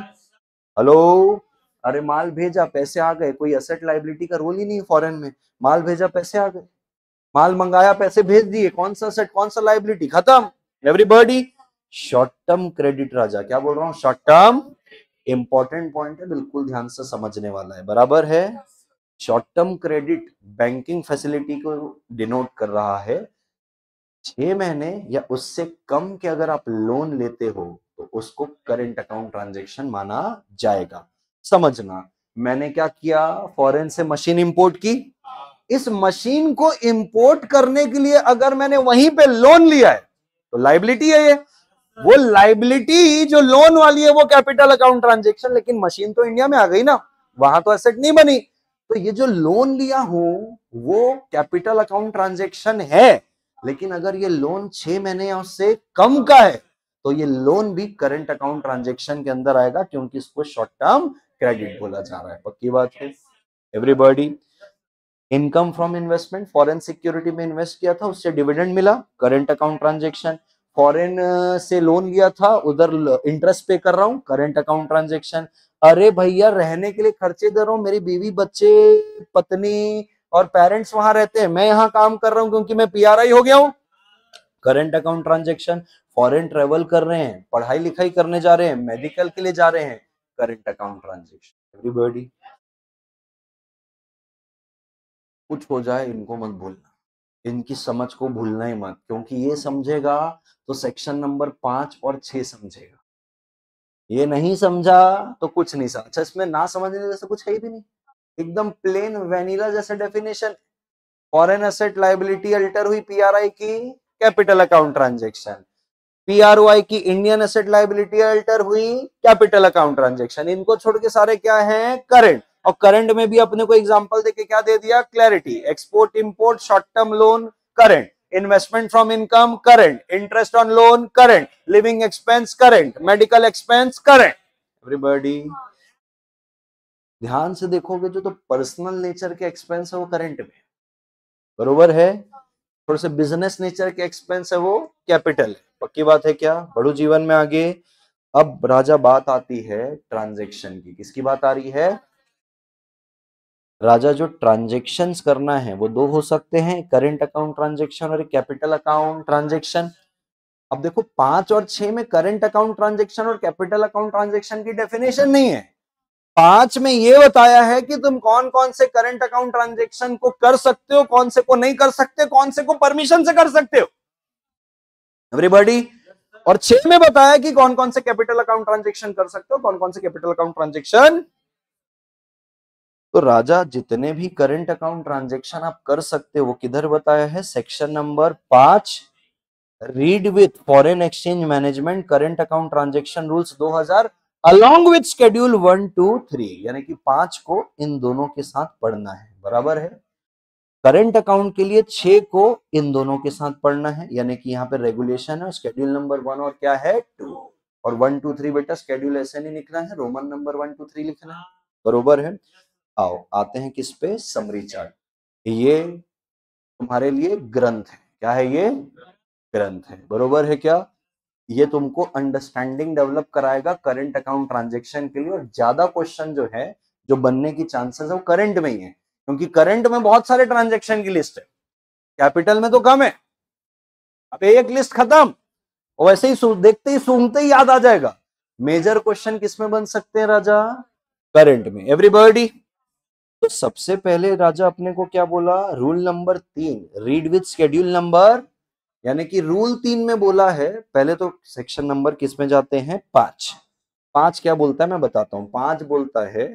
hello? अरे माल भेजा, पैसे आ गए, कोई असेट लाइबिलिटी का रोल ही नहीं फॉरेन में। माल भेजा, पैसे आ गए। माल मंगाया, पैसे भेज दिए, कौन सा असेट कौन सा लाइबिलिटी, खत्म। एवरीबॉडी शॉर्ट टर्म क्रेडिट राजा। क्या बोल रहा हूं? Short term. इंपॉर्टेंट पॉइंट है, बिल्कुल ध्यान से समझने वाला है। बराबर है? Short term credit banking facility को डिनोट कर रहा है। 6 महीने या उससे कम के अगर आप लोन लेते हो तो उसको करंट अकाउंट ट्रांजेक्शन माना जाएगा। समझना, मैंने क्या किया? फॉरेन से मशीन इंपोर्ट की। इस मशीन को इंपोर्ट करने के लिए अगर मैंने वहीं पे लोन लिया है तो लाइबिलिटी है ये। वो लाइबिलिटी जो लोन वाली है वो कैपिटल अकाउंट ट्रांजेक्शन। लेकिन मशीन तो इंडिया में आ गई ना, वहां तो एसेट नहीं बनी। तो ये जो लोन लिया हूं वो कैपिटल अकाउंट ट्रांजेक्शन है। लेकिन अगर ये लोन 6 महीने या उससे कम का है तो ये लोन भी करंट अकाउंट ट्रांजेक्शन के अंदर आएगा, क्योंकि इसको शॉर्ट टर्म क्रेडिट बोला जा रहा है। पक्की बात है everybody? Income from investment, foreign security में इन्वेस्ट किया था, उससे डिविडेंड मिला, करंट अकाउंट ट्रांजेक्शन। फॉरेन से लोन लिया था, उधर इंटरेस्ट पे कर रहा हूं, करंट अकाउंट ट्रांजेक्शन। अरे भैया रहने के लिए खर्चे दे रहा हूं, मेरी बीवी बच्चे पत्नी और पेरेंट्स वहां रहते हैं, मैं यहाँ काम कर रहा हूं क्योंकि मैं पीआरआई हो गया हूं, current account transaction. Foreign travel कर रहे हैं, पढ़ाई लिखाई करने जा रहे हैं, मेडिकल के लिए जा रहे हैं, करंट अकाउंट ट्रांजेक्शन। एवरीबॉडी कुछ हो जाए इनको मत भूलना, इनकी समझ को भूलना ही मत, क्योंकि ये समझेगा तो सेक्शन नंबर 5 और 6 समझेगा। ये नहीं समझा तो कुछ नहीं समझा। अच्छा, इसमें ना समझने जैसे कुछ है ही भी नहीं, एकदम प्लेन वेनिला जैसे definition. Foreign asset liability alter हुई पीआरआई की, कैपिटल अकाउंट ट्रांजेक्शन। पीआरओआई की इंडियन एसेट लायबिलिटी अल्टर हुई, कैपिटल अकाउंट ट्रांजेक्शन। इनको छोड़ के सारे क्या हैं? करंट। और करंट में भी अपने को एग्जांपल देके क्या दे दिया? Clarity. Export import, short term loan, current. Investment from income, current. Interest on loan, current. Living expense, current. Medical expense, current. Everybody ध्यान से देखोगे जो तो पर्सनल नेचर के एक्सपेंस है वो करंट में, बरोबर है? थोड़े से बिजनेस नेचर के एक्सपेंस है वो कैपिटल है। पक्की बात है क्या? बढ़ो जीवन में आगे। अब राजा बात आती है ट्रांजैक्शन की। किसकी बात आ रही है? राजा जो ट्रांजैक्शंस करना है वो 2 हो सकते हैं, करंट अकाउंट ट्रांजैक्शन और कैपिटल अकाउंट ट्रांजैक्शन। अब देखो 5 और 6 में करंट अकाउंट ट्रांजैक्शन और कैपिटल अकाउंट ट्रांजैक्शन की डेफिनेशन नहीं है। 5 में ये बताया है कि तुम कौन कौन से करंट अकाउंट ट्रांजैक्शन को कर सकते हो, कौन से को नहीं कर सकते, कौन से को परमिशन से कर सकते हो। एवरीबॉडी और 6 में बताया कि कौन कौन से कैपिटल अकाउंट ट्रांजैक्शन कर सकते हो, कौन कौन से कैपिटल अकाउंट ट्रांजैक्शन। तो राजा जितने भी करंट अकाउंट ट्रांजैक्शन आप कर सकते हो वो किधर बताया है? Section number 5 read with foreign exchange management current account transaction rules 2000 along with schedule 1 2 3, यानी कि 5 को इन दोनों के साथ पढ़ना है। बराबर है? करंट अकाउंट के लिए 6 को इन दोनों के साथ पढ़ना है, यानी कि यहाँ पे रेगुलेशन है शेड्यूल नंबर 1 और क्या है 2, और 1 2 3 बेटा शेड्यूल ऐसे नहीं लिखना है, रोमन नंबर 1 2 3 लिखना है। बरोबर है? आओ आते हैं किस पे? Summary chart. ये तुम्हारे लिए ग्रंथ है। क्या है ये? ग्रंथ है। बरोबर है क्या? ये तुमको अंडरस्टैंडिंग डेवलप कराएगा करंट अकाउंट ट्रांजेक्शन के लिए, और ज्यादा क्वेश्चन जो है जो बनने की चांसेस है वो करंट में ही है, क्योंकि करंट में बहुत सारे ट्रांजेक्शन की लिस्ट है, कैपिटल में तो कम है। अब एक लिस्ट खत्म, वैसे ही देखते ही सूंघते ही याद आ जाएगा। मेजर क्वेश्चन किसमें बन सकते हैं राजा? करंट में। एवरीबॉडी, तो सबसे पहले राजा अपने को क्या बोला? Rule number 3, read with schedule number, यानी कि रूल 3 में बोला है। पहले तो सेक्शन नंबर किस में जाते हैं? 5। 5 क्या बोलता है मैं बताता हूं। 5 बोलता है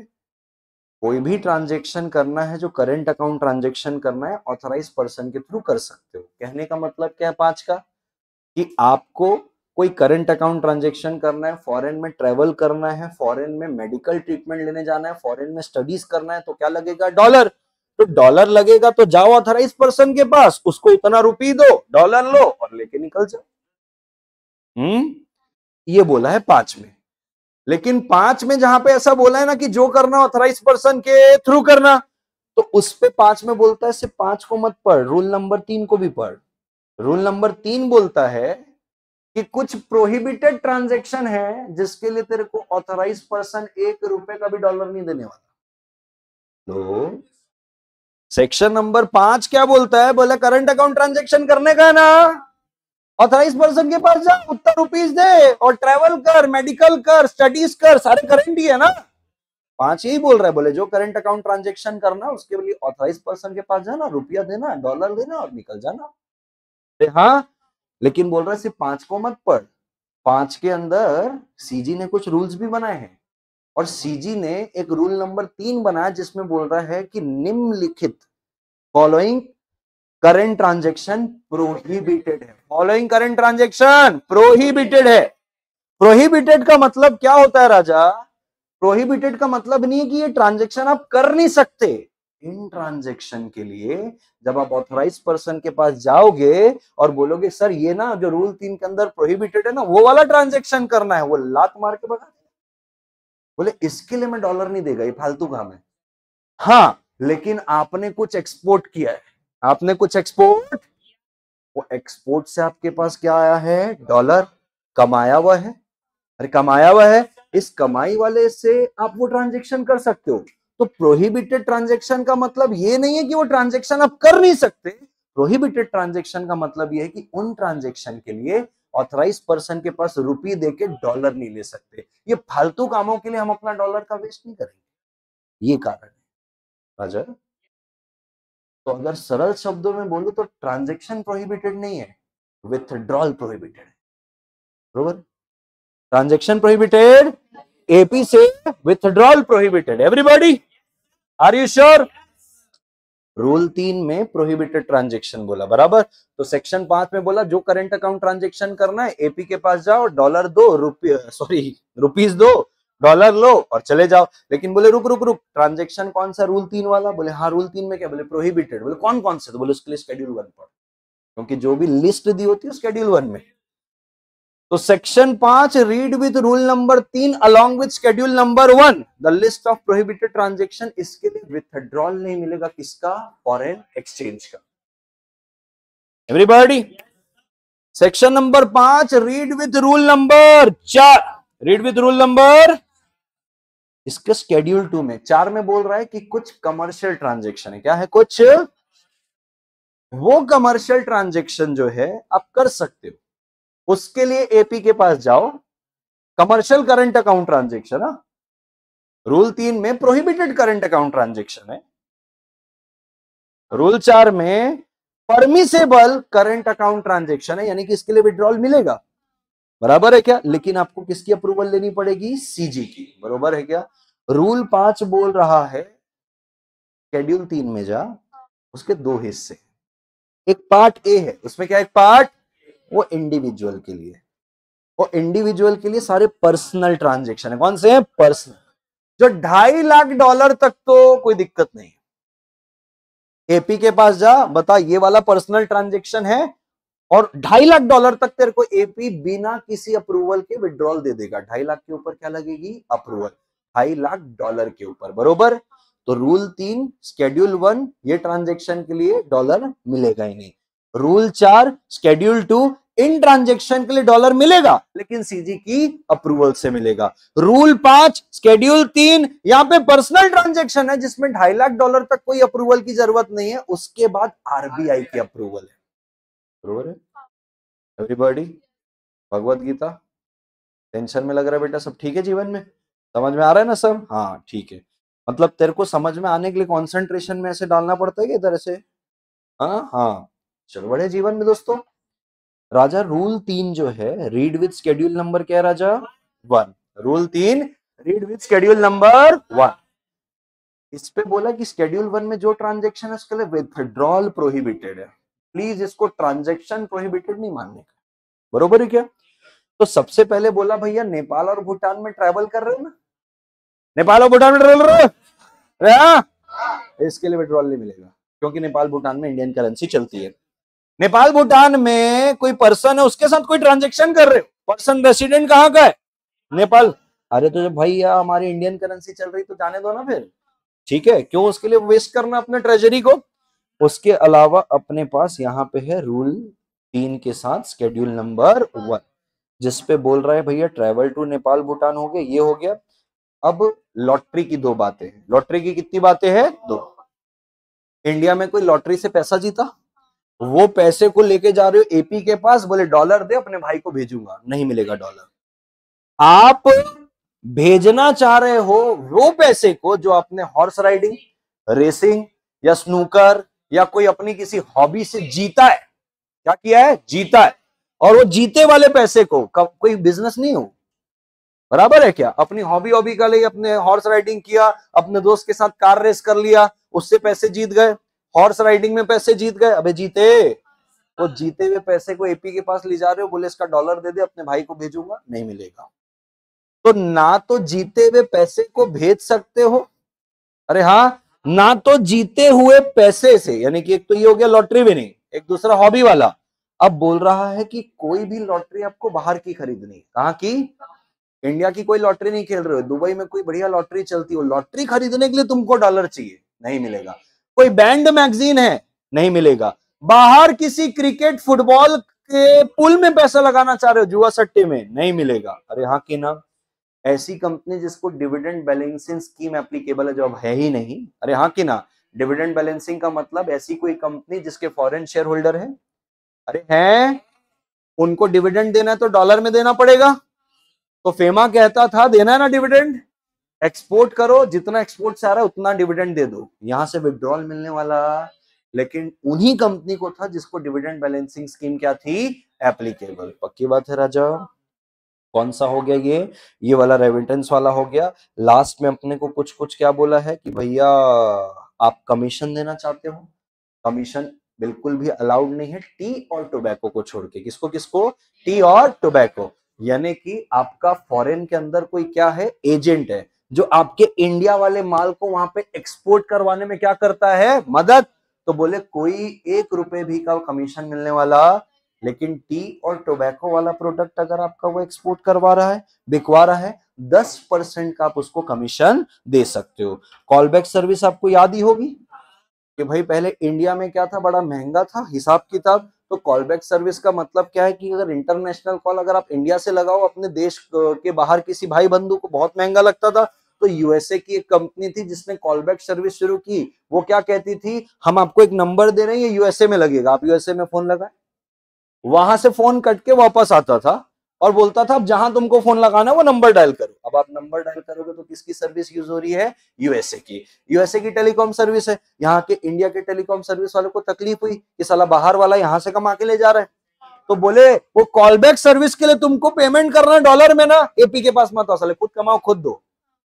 कोई भी ट्रांजेक्शन करना है जो करंट अकाउंट ट्रांजेक्शन करना है, ऑथराइज पर्सन के थ्रू कर सकते हो। कहने का मतलब क्या है 5 का? कि आपको कोई करंट अकाउंट ट्रांजेक्शन करना है, फॉरेन में ट्रेवल करना है, फॉरेन में मेडिकल ट्रीटमेंट लेने जाना है, फॉरेन में स्टडीज करना है, तो क्या लगेगा? डॉलर। तो डॉलर लगेगा तो जाओ ऑथराइज पर्सन के पास, उसको इतना रुपये दो, डॉलर लो और लेके निकल जाओ। ये बोला है 5 में। लेकिन 5 में जहां पे ऐसा बोला है ना कि जो करना ऑथराइज पर्सन के थ्रू करना, तो उस पे 5 में बोलता है सिर्फ 5 को मत पढ़, रूल नंबर 3 को भी पढ़। रूल नंबर 3 बोलता है कि कुछ प्रोहिबिटेड ट्रांजैक्शन है जिसके लिए तेरे को ऑथराइज पर्सन 1 रुपए का भी डॉलर नहीं देने वाला। तो सेक्शन नंबर 5 क्या बोलता है? बोला करंट अकाउंट ट्रांजैक्शन करने का है ना, ऑथराइज पर्सन के पास जा, उतना रुपीस दे और ट्रेवल कर, मेडिकल कर, स्टडीज कर, सारे करंट ही है ना। 5 यही बोल रहा है, बोले जो करंट अकाउंट ट्रांजैक्शन करना उसके लिए ऑथराइज पर्सन के पास जाना, रुपया देना, डॉलर देना और निकल जाना। हाँ, लेकिन बोल रहा है सिर्फ 5 को मत पढ़। 5 के अंदर सीजी ने कुछ रूल्स भी बनाए हैं, और सीजी ने एक रूल नंबर 3 बनाया जिसमें बोल रहा है कि निम्नलिखित फॉलोइंग करंट ट्रांजैक्शन प्रोहिबिटेड है। फॉलोइंग करंट ट्रांजैक्शन प्रोहिबिटेड है। प्रोहिबिटेड का मतलब क्या होता है राजा? प्रोहिबिटेड का मतलब नहीं है कि ये ट्रांजैक्शन आप कर नहीं सकते। इन ट्रांजैक्शन के लिए जब आप ऑथराइज पर्सन के पास जाओगे और बोलोगे सर ये ना जो रूल 3 के अंदर प्रोहिबिटेड है ना, वो वाला ट्रांजैक्शन करना है, वो लात मार के भगा, बोले इसके लिए मैं डॉलर नहीं देगा, ये फालतू काम है। हाँ, लेकिन आपने कुछ एक्सपोर्ट किया है, आपने कुछ एक्सपोर्ट, वो एक्सपोर्ट से आपके पास क्या आया है? डॉलर कमाया हुआ है। अरे कमाया हुआ है, इस कमाई वाले से आप वो ट्रांजैक्शन कर सकते हो। तो प्रोहिबिटेड ट्रांजैक्शन का मतलब ये नहीं है कि वो ट्रांजैक्शन आप कर नहीं सकते। प्रोहिबिटेड ट्रांजैक्शन का मतलब ये है कि उन ट्रांजैक्शन के लिए ऑथराइज पर्सन के पास रुपये देके डॉलर नहीं ले सकते। ये फालतू कामों के लिए हम अपना डॉलर का वेस्ट नहीं करेंगे, ये कारण है राजा। तो अगर सरल शब्दों में बोलूं तो ट्रांजैक्शन प्रोहिबिटेड नहीं है, विथड्रॉल प्रोहिबिटेड है। बरोबर? ट्रांजैक्शन प्रोहिबिटेड, एपी से withdrawal prohibited. Everybody are you sure? Rule 3 में प्रोहिबिटेड ट्रांजैक्शन बोला, बराबर। तो सेक्शन 5 में बोला जो करंट अकाउंट ट्रांजैक्शन करना है, एपी के पास जाओ, डॉलर दो, रुपीस दो, डॉलर लो और चले जाओ। लेकिन बोले रुक रुक रुक, ट्रांजैक्शन कौन सा? रूल 3 वाला। बोले हाँ, रूल 3 में क्या? बोले प्रोहिबिटेड। बोले कौन कौन से? तो बोले उसके लिए शेड्यूल 1 पढ़, क्योंकि जो भी लिस्ट दी होती है शेड्यूल 1 में। तो section 5 read with rule number 3 along with schedule number 1 the list of prohibited transaction. इसके लिए विथड्रॉल नहीं मिलेगा, किसका? फॉरेन एक्सचेंज का। Everybody, section number 5 read with rule number 4, read with rule number, इसके शेड्यूल 2 में 4 में बोल रहा है कि कुछ कमर्शियल ट्रांजैक्शन है। क्या है? कुछ वो कमर्शियल ट्रांजैक्शन जो है आप कर सकते हो, उसके लिए एपी के पास जाओ। Commercial current account transaction, rule 3 में प्रोहिबिटेड करंट अकाउंट ट्रांजैक्शन है, रूल 4 में परमिसेबल करंट अकाउंट ट्रांजैक्शन है, यानी कि इसके लिए विड्रॉल मिलेगा। बराबर है क्या? लेकिन आपको किसकी अप्रूवल लेनी पड़ेगी? सीजी की। बराबर है क्या? रूल 5 बोल रहा है शेड्यूल 3 में जा, उसके 2 हिस्से, एक पार्ट ए है, उसमें क्या? एक पार्ट वो इंडिविजुअल के लिए, वो इंडिविजुअल के लिए सारे पर्सनल ट्रांजैक्शन है। कौन से हैं? पर्सनल। जो $2.5 लाख तक तो कोई दिक्कत नहीं। एपी के पास जा, बता ये वाला पर्सनल ट्रांजैक्शन है, और $2.5 लाख तक तेरे को एपी बिना किसी अप्रूवल के विड्रॉल दे देगा। 2.5 लाख के ऊपर क्या लगेगी? अप्रूवल। $2.5 लाख के ऊपर। बरोबर? तो रूल 3 शेड्यूल 1 ये ट्रांजैक्शन के लिए डॉलर मिलेगा ही नहीं। रूल 4 शेड्यूल 2 इन ट्रांजेक्शन के लिए डॉलर मिलेगा, लेकिन सीजी की अप्रूवल से मिलेगा। रूल 5 शेड्यूल 3, यहां पे पर्सनल ट्रांजेक्शन है जिसमें $2.5 लाख तक कोई अप्रूवल की जरूरत नहीं है, उसके बाद आरबीआई की अप्रूवल है। बरोबर है एवरीबॉडी? भगवत गीता टेंशन में लग रहा है बेटा? सब ठीक है जीवन में? समझ में आ रहा है ना सब? हाँ ठीक है। मतलब तेरे को समझ में आने के लिए कंसंट्रेशन में ऐसे डालना पड़ता है कि इधर ऐसे? हाँ हाँ, चलो बड़े जीवन में दोस्तों। राजा रूल 3 जो है, रीड विद शेड्यूल नंबर क्या है राजा? 1। Rule 3 read with schedule number 1। इस पे बोला कि शेड्यूल 1 में जो ट्रांजेक्शन है उसके लिए विथड्रॉल प्रोहिबिटेड है। प्लीज इसको ट्रांजेक्शन प्रोहिबिटेड नहीं मानने का, बरोबर है क्या? तो सबसे पहले बोला भैया नेपाल और भूटान में ट्रैवल कर रहे हो ना, नेपाल और भूटान में ट्रैवल कर रहे हो, इसके लिए विड्रॉल नहीं मिलेगा, क्योंकि नेपाल भूटान में इंडियन करेंसी चलती है। नेपाल भूटान में कोई पर्सन है, उसके साथ कोई ट्रांजेक्शन कर रहे हो, पर्सन रेसिडेंट कहाँ का है? नेपाल। अरे तो जब भैया हमारी इंडियन करेंसी चल रही तो जाने दो ना फिर, ठीक है? क्यों उसके लिए वेस्ट करना अपने ट्रेजरी को? उसके अलावा अपने पास यहाँ पे है रूल 3 के साथ शेड्यूल नंबर 1, जिसपे बोल रहा है भैया ट्रैवल टू नेपाल भूटान हो गया, ये हो गया। अब लॉटरी की 2 बातें हैं। लॉटरी की कितनी बातें हैं? 2। इंडिया में कोई लॉटरी से पैसा जीता, वो पैसे को लेके जा रहे हो एपी के पास, बोले डॉलर दे अपने भाई को भेजूंगा, नहीं मिलेगा डॉलर। आप भेजना चाह रहे हो वो पैसे को जो आपने हॉर्स राइडिंग, रेसिंग या स्नूकर या कोई अपनी किसी हॉबी से जीता है, क्या किया है? जीता है। और वो जीते वाले पैसे को कोई बिजनेस नहीं हो, बराबर है क्या? अपनी हॉबी का लिए अपने हॉर्स राइडिंग किया, अपने दोस्त के साथ कार रेस कर लिया, उससे पैसे जीत गए, हॉर्स राइडिंग में पैसे जीत गए, अबे जीते। तो जीते हुए पैसे को एपी के पास ले जा रहे हो, बोले इसका डॉलर दे दे अपने भाई को भेजूंगा, नहीं मिलेगा। तो ना तो जीते हुए पैसे को भेज सकते हो, अरे हाँ, ना तो जीते हुए पैसे से, यानी कि एक तो ये हो गया लॉटरी विनिंग, एक दूसरा हॉबी वाला। अब बोल रहा है कि कोई भी लॉटरी आपको बाहर की खरीदनी, कहाँ की? इंडिया की कोई लॉटरी नहीं खेल रहे हो, दुबई में कोई बढ़िया लॉटरी चलती हो, लॉटरी खरीदने के लिए तुमको डॉलर चाहिए, नहीं मिलेगा। कोई बैंड मैगजीन है, नहीं मिलेगा। बाहर किसी क्रिकेट फुटबॉल के पुल में पैसा लगाना चाह रहे हो, जुआ सट्टे में, नहीं मिलेगा। अरे हाँ कि ना? ऐसी कंपनी जिसको डिविडेंड बैलेंसिंग स्कीम एप्लीकेबल है, जो अब है ही नहीं, अरे हाँ कि ना? डिविडेंड बैलेंसिंग का मतलब ऐसी कोई कंपनी जिसके फॉरेन शेयर होल्डर है, अरे हैं, उनको डिविडेंड देना है तो डॉलर में देना पड़ेगा। तो फेमा कहता था देना है ना डिविडेंड, एक्सपोर्ट करो, जितना एक्सपोर्ट से आ रहा है उतना डिविडेंड दे दो, यहां से विड्रॉल मिलने वाला। लेकिन उन्हीं कंपनी को था जिसको डिविडेंड बैलेंसिंग स्कीम क्या थी? एप्लीकेबल। पक्की बात है राजा? कौन सा हो गया ये वाला रेमिटेंस वाला हो गया। लास्ट में अपने को कुछ कुछ क्या बोला है कि भैया आप कमीशन देना चाहते हो, कमीशन बिल्कुल भी अलाउड नहीं है, टी और टोबैको को छोड़ के। किसको किसको? टी और टोबैको। यानी कि आपका फॉरेन के अंदर कोई क्या है? एजेंट है, जो आपके इंडिया वाले माल को वहां पे एक्सपोर्ट करवाने में क्या करता है? मदद। तो बोले कोई 1 रुपए भी का कमीशन मिलने वाला, लेकिन टी और टोबैको वाला प्रोडक्ट अगर आपका वो एक्सपोर्ट करवा रहा है, बिकवा रहा है, 10% का आप उसको कमीशन दे सकते हो। कॉलबैक सर्विस आपको याद ही होगी कि भाई पहले इंडिया में क्या था? बड़ा महंगा था हिसाब किताब। तो कॉलबैक सर्विस का मतलब क्या है कि अगर इंटरनेशनल कॉल अगर आप इंडिया से लगाओ अपने देश के बाहर किसी भाई बंधु को, बहुत महंगा लगता था। तो यूएसए की एक कंपनी थी जिसने कॉलबैक सर्विस शुरू की। वो क्या कहती थी? हम आपको एक नंबर दे रहे हैं, ये यूएसए में लगेगा, आप यूएसए में फोन लगाए, वहां से फोन कट के वापस आता था और बोलता था अब जहां तुमको फोन लगाना है वो नंबर डायल करो। अब आप नंबर डायल करोगे तो किसकी सर्विस यूज हो रही है? यूएसए की। यूएसए की टेलीकॉम सर्विस है। यहाँ के इंडिया के टेलीकॉम सर्विस वालों को तकलीफ हुई कि साला बाहर वाला यहाँ से कमा के ले जा रहा है, तो बोले वो कॉलबैक सर्विस के लिए तुमको पेमेंट करना है डॉलर में ना, एपी के पास मत आओ, साले खुद कमाओ खुद दो।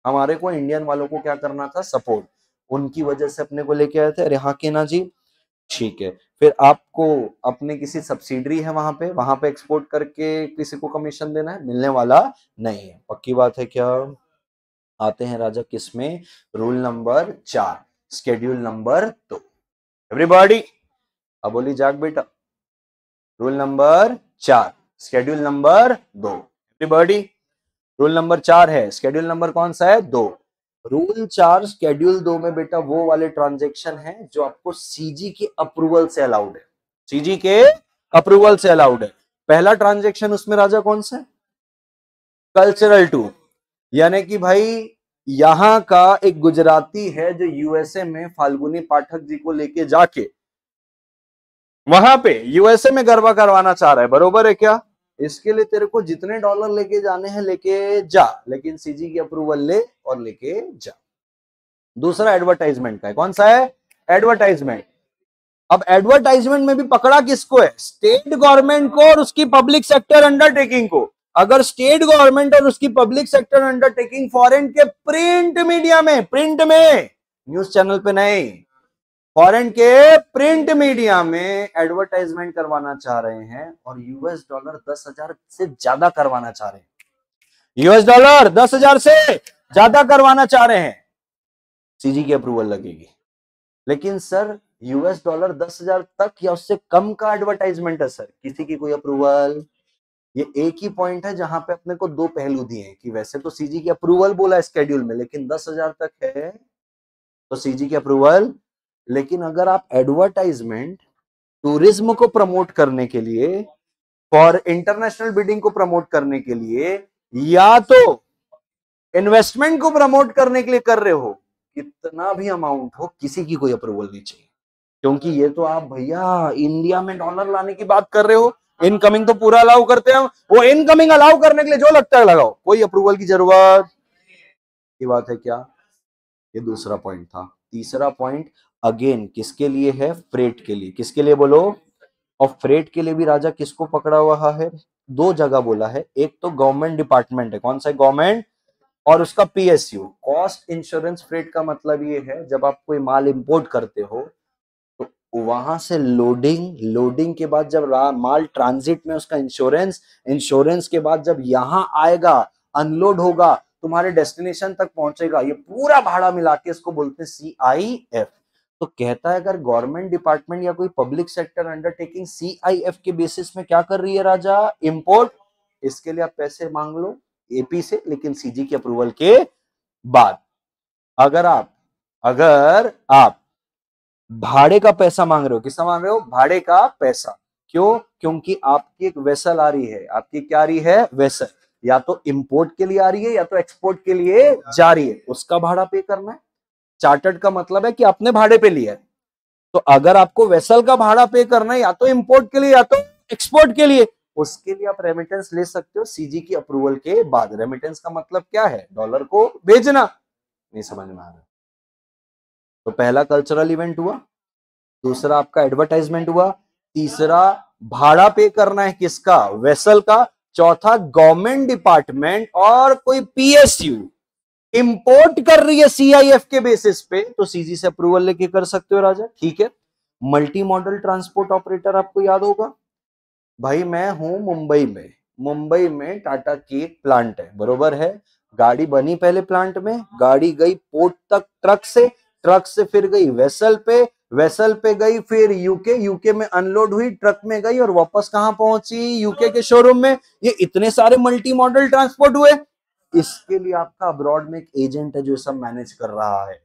हमारे को इंडियन वालों को क्या करना था? सपोर्ट। उनकी वजह से अपने को लेके आए थे। अरे हाँ कि ना जी? ठीक है। फिर आपको अपने किसी सब्सिडरी है वहां पे एक्सपोर्ट करके किसी को कमीशन देना है, मिलने वाला नहीं है। पक्की बात है क्या? आते हैं राजा किसमें? Rule number 4 schedule number 2। Everybody अब बोली जाग बेटा। Rule number 4 schedule number 2। Everybody rule number 4 है, शेड्यूल नंबर कौन सा है? 2। रूल 4 शेड्यूल 2 में बेटा वो वाले ट्रांजेक्शन है जो आपको सीजी के अप्रूवल से अलाउड है, सीजी के अप्रूवल से अलाउड है। पहला ट्रांजेक्शन उसमें राजा कौन सा है? कल्चरल टूर, यानी कि भाई यहां का एक गुजराती है जो यूएसए में फाल्गुनी पाठक जी को लेके जाके वहां पे यूएसए में गरबा करवाना चाह रहा है, बरोबर है क्या? इसके लिए तेरे को जितने डॉलर लेके जाने हैं लेके जा, लेकिन सीजी की अप्रूवल ले और लेके जा। दूसरा एडवर्टाइजमेंट का है, कौन सा है? एडवर्टाइजमेंट। अब एडवर्टाइजमेंट में भी पकड़ा किसको है? स्टेट गवर्नमेंट को और उसकी पब्लिक सेक्टर अंडरटेकिंग को। अगर स्टेट गवर्नमेंट और उसकी पब्लिक सेक्टर अंडरटेकिंग फॉरेन के प्रिंट मीडिया में, प्रिंट में, न्यूज चैनल पे नहीं, फॉरेन के प्रिंट मीडिया में एडवर्टाइजमेंट करवाना चाह रहे हैं और यूएस डॉलर 10,000 से ज्यादा करवाना चाह रहे हैं, यूएस डॉलर 10,000 से ज्यादा करवाना चाह रहे हैं, सीजी की अप्रूवल लगेगी। लेकिन सर यूएस डॉलर 10,000 तक या उससे कम का एडवर्टाइजमेंट है सर, किसी की कोई अप्रूवल? ये एक ही पॉइंट है जहां पे अपने को दो पहलू दिए हैं कि वैसे तो सीजी की अप्रूवल बोला है स्केड्यूल में, लेकिन 10,000 तक है तो सीजी की अप्रूवल। लेकिन अगर आप एडवर्टाइजमेंट टूरिज्म को प्रमोट करने के लिए, फॉर इंटरनेशनल बिडिंग को प्रमोट करने के लिए, या तो इन्वेस्टमेंट को प्रमोट करने के लिए कर रहे हो, कितना भी अमाउंट हो, किसी की कोई अप्रूवल नहीं चाहिए। क्योंकि ये तो आप भैया इंडिया में डॉलर लाने की बात कर रहे हो, इनकमिंग तो पूरा अलाउ करते हैं, वो इनकमिंग अलाउ करने के लिए जो लगता है लगाओ, कोई अप्रूवल की जरूरत की बात है क्या? ये दूसरा पॉइंट था। तीसरा पॉइंट अगेन किसके लिए है? फ्रेट के लिए। किसके लिए बोलो? और फ्रेट के लिए भी राजा किसको पकड़ा हुआ है? दो जगह बोला है, एक तो गवर्नमेंट डिपार्टमेंट है, कौन सा है? गवर्नमेंट, और उसका पीएसयू, कॉस्ट इंश्योरेंस फ्रेट का मतलब ये है जब आप कोई माल इंपोर्ट करते हो तो वहां से लोडिंग के बाद जब माल ट्रांजिट में, उसका इंश्योरेंस के बाद जब यहां आएगा, अनलोड होगा, तुम्हारे डेस्टिनेशन तक पहुंचेगा, ये पूरा भाड़ा मिला के इसको बोलते हैं CIF। तो कहता है अगर गवर्नमेंट डिपार्टमेंट या कोई पब्लिक सेक्टर अंडरटेकिंग CIF के बेसिस में क्या कर रही है राजा? इंपोर्ट, इसके लिए आप पैसे मांग लो एपी से, लेकिन सीजी की अप्रूवल के बाद। अगर आप भाड़े का पैसा मांग रहे हो, किसका मांग रहे हो? भाड़े का पैसा। क्यों? क्योंकि आपकी एक वेसल आ रही है, आपकी क्या आ रही है? वेसल, या तो इंपोर्ट के लिए आ रही है या तो एक्सपोर्ट के लिए जा रही है, उसका भाड़ा पे करना है। चार्टर्ड का मतलब है कि आपने भाड़े पे लिया है, तो अगर आपको वेसल का भाड़ा पे करना है या तो इंपोर्ट के लिए या तो एक्सपोर्ट के लिए, उसके लिए आप रेमिटेंस ले सकते हो सीजी की अप्रूवल के बाद। रेमिटेंस का मतलब क्या है? डॉलर को भेजना। नहीं समझ में आ रहा? तो पहला कल्चरल इवेंट हुआ, दूसरा आपका एडवर्टाइजमेंट हुआ, तीसरा भाड़ा पे करना है किसका? वेसल का, चौथा गवर्नमेंट डिपार्टमेंट और कोई पीएसयू इंपोर्ट कर रही है CIF के बेसिस पे, तो सीजी से अप्रूवल लेके कर सकते हो राजा। ठीक है। मल्टी मॉडल ट्रांसपोर्ट ऑपरेटर आपको याद होगा भाई, मैं हूं मुंबई में टाटा की एक प्लांट है, बरोबर है। गाड़ी बनी पहले प्लांट में, गाड़ी गई पोर्ट तक ट्रक से फिर गई वेसल पे गई फिर यूके में अनलोड हुई, ट्रक में गई और वापस कहां पहुंची? यूके के शोरूम में। ये इतने सारे मल्टी मॉडल ट्रांसपोर्ट हुए। इसके लिए आपका अब्रॉड में एक एजेंट है जो सब मैनेज कर रहा है।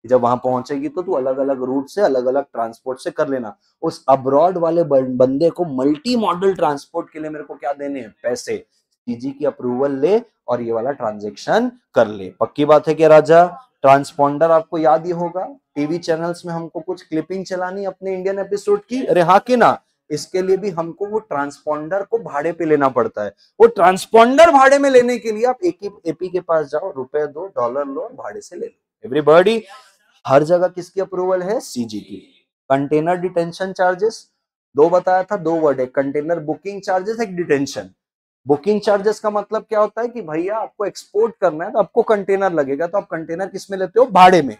जब वहां पहुंचेगी तो तू अलग अलग रूट से, अलग अलग ट्रांसपोर्ट से कर लेना। उस अब्रॉड वाले बंदे को मल्टी मॉडल ट्रांसपोर्ट के लिए मेरे को क्या देने हैं? पैसे। सीजी की अप्रूवल ले और ये वाला ट्रांजेक्शन कर ले। पक्की बात है क्या राजा? ट्रांसपॉन्डर आपको याद ही होगा, टीवी चैनल्स में हमको कुछ क्लिपिंग चलानी अपने इंडियन एपिसोड की, अरे हाँ कि ना? इसके लिए भी हमको वो ट्रांसपॉन्डर को भाड़े पे लेना पड़ता है। वो ट्रांसपॉन्डर भाड़े में लेने के लिए आप एपी के पास जाओ, रुपए दो, डॉलर लो, भाड़े से ले लो। एवरीबॉडी, हर जगह किसकी अप्रूवल है? सीजी की। कंटेनर डिटेंशन चार्जेस दो बताया था, दो वर्ड है, कंटेनर बुकिंग चार्जेस, एक डिटेंशन। बुकिंग चार्जेस का मतलब क्या होता है कि भैया आपको एक्सपोर्ट करना है तो आपको कंटेनर लगेगा, तो आप कंटेनर किस में लेते हो? भाड़े में।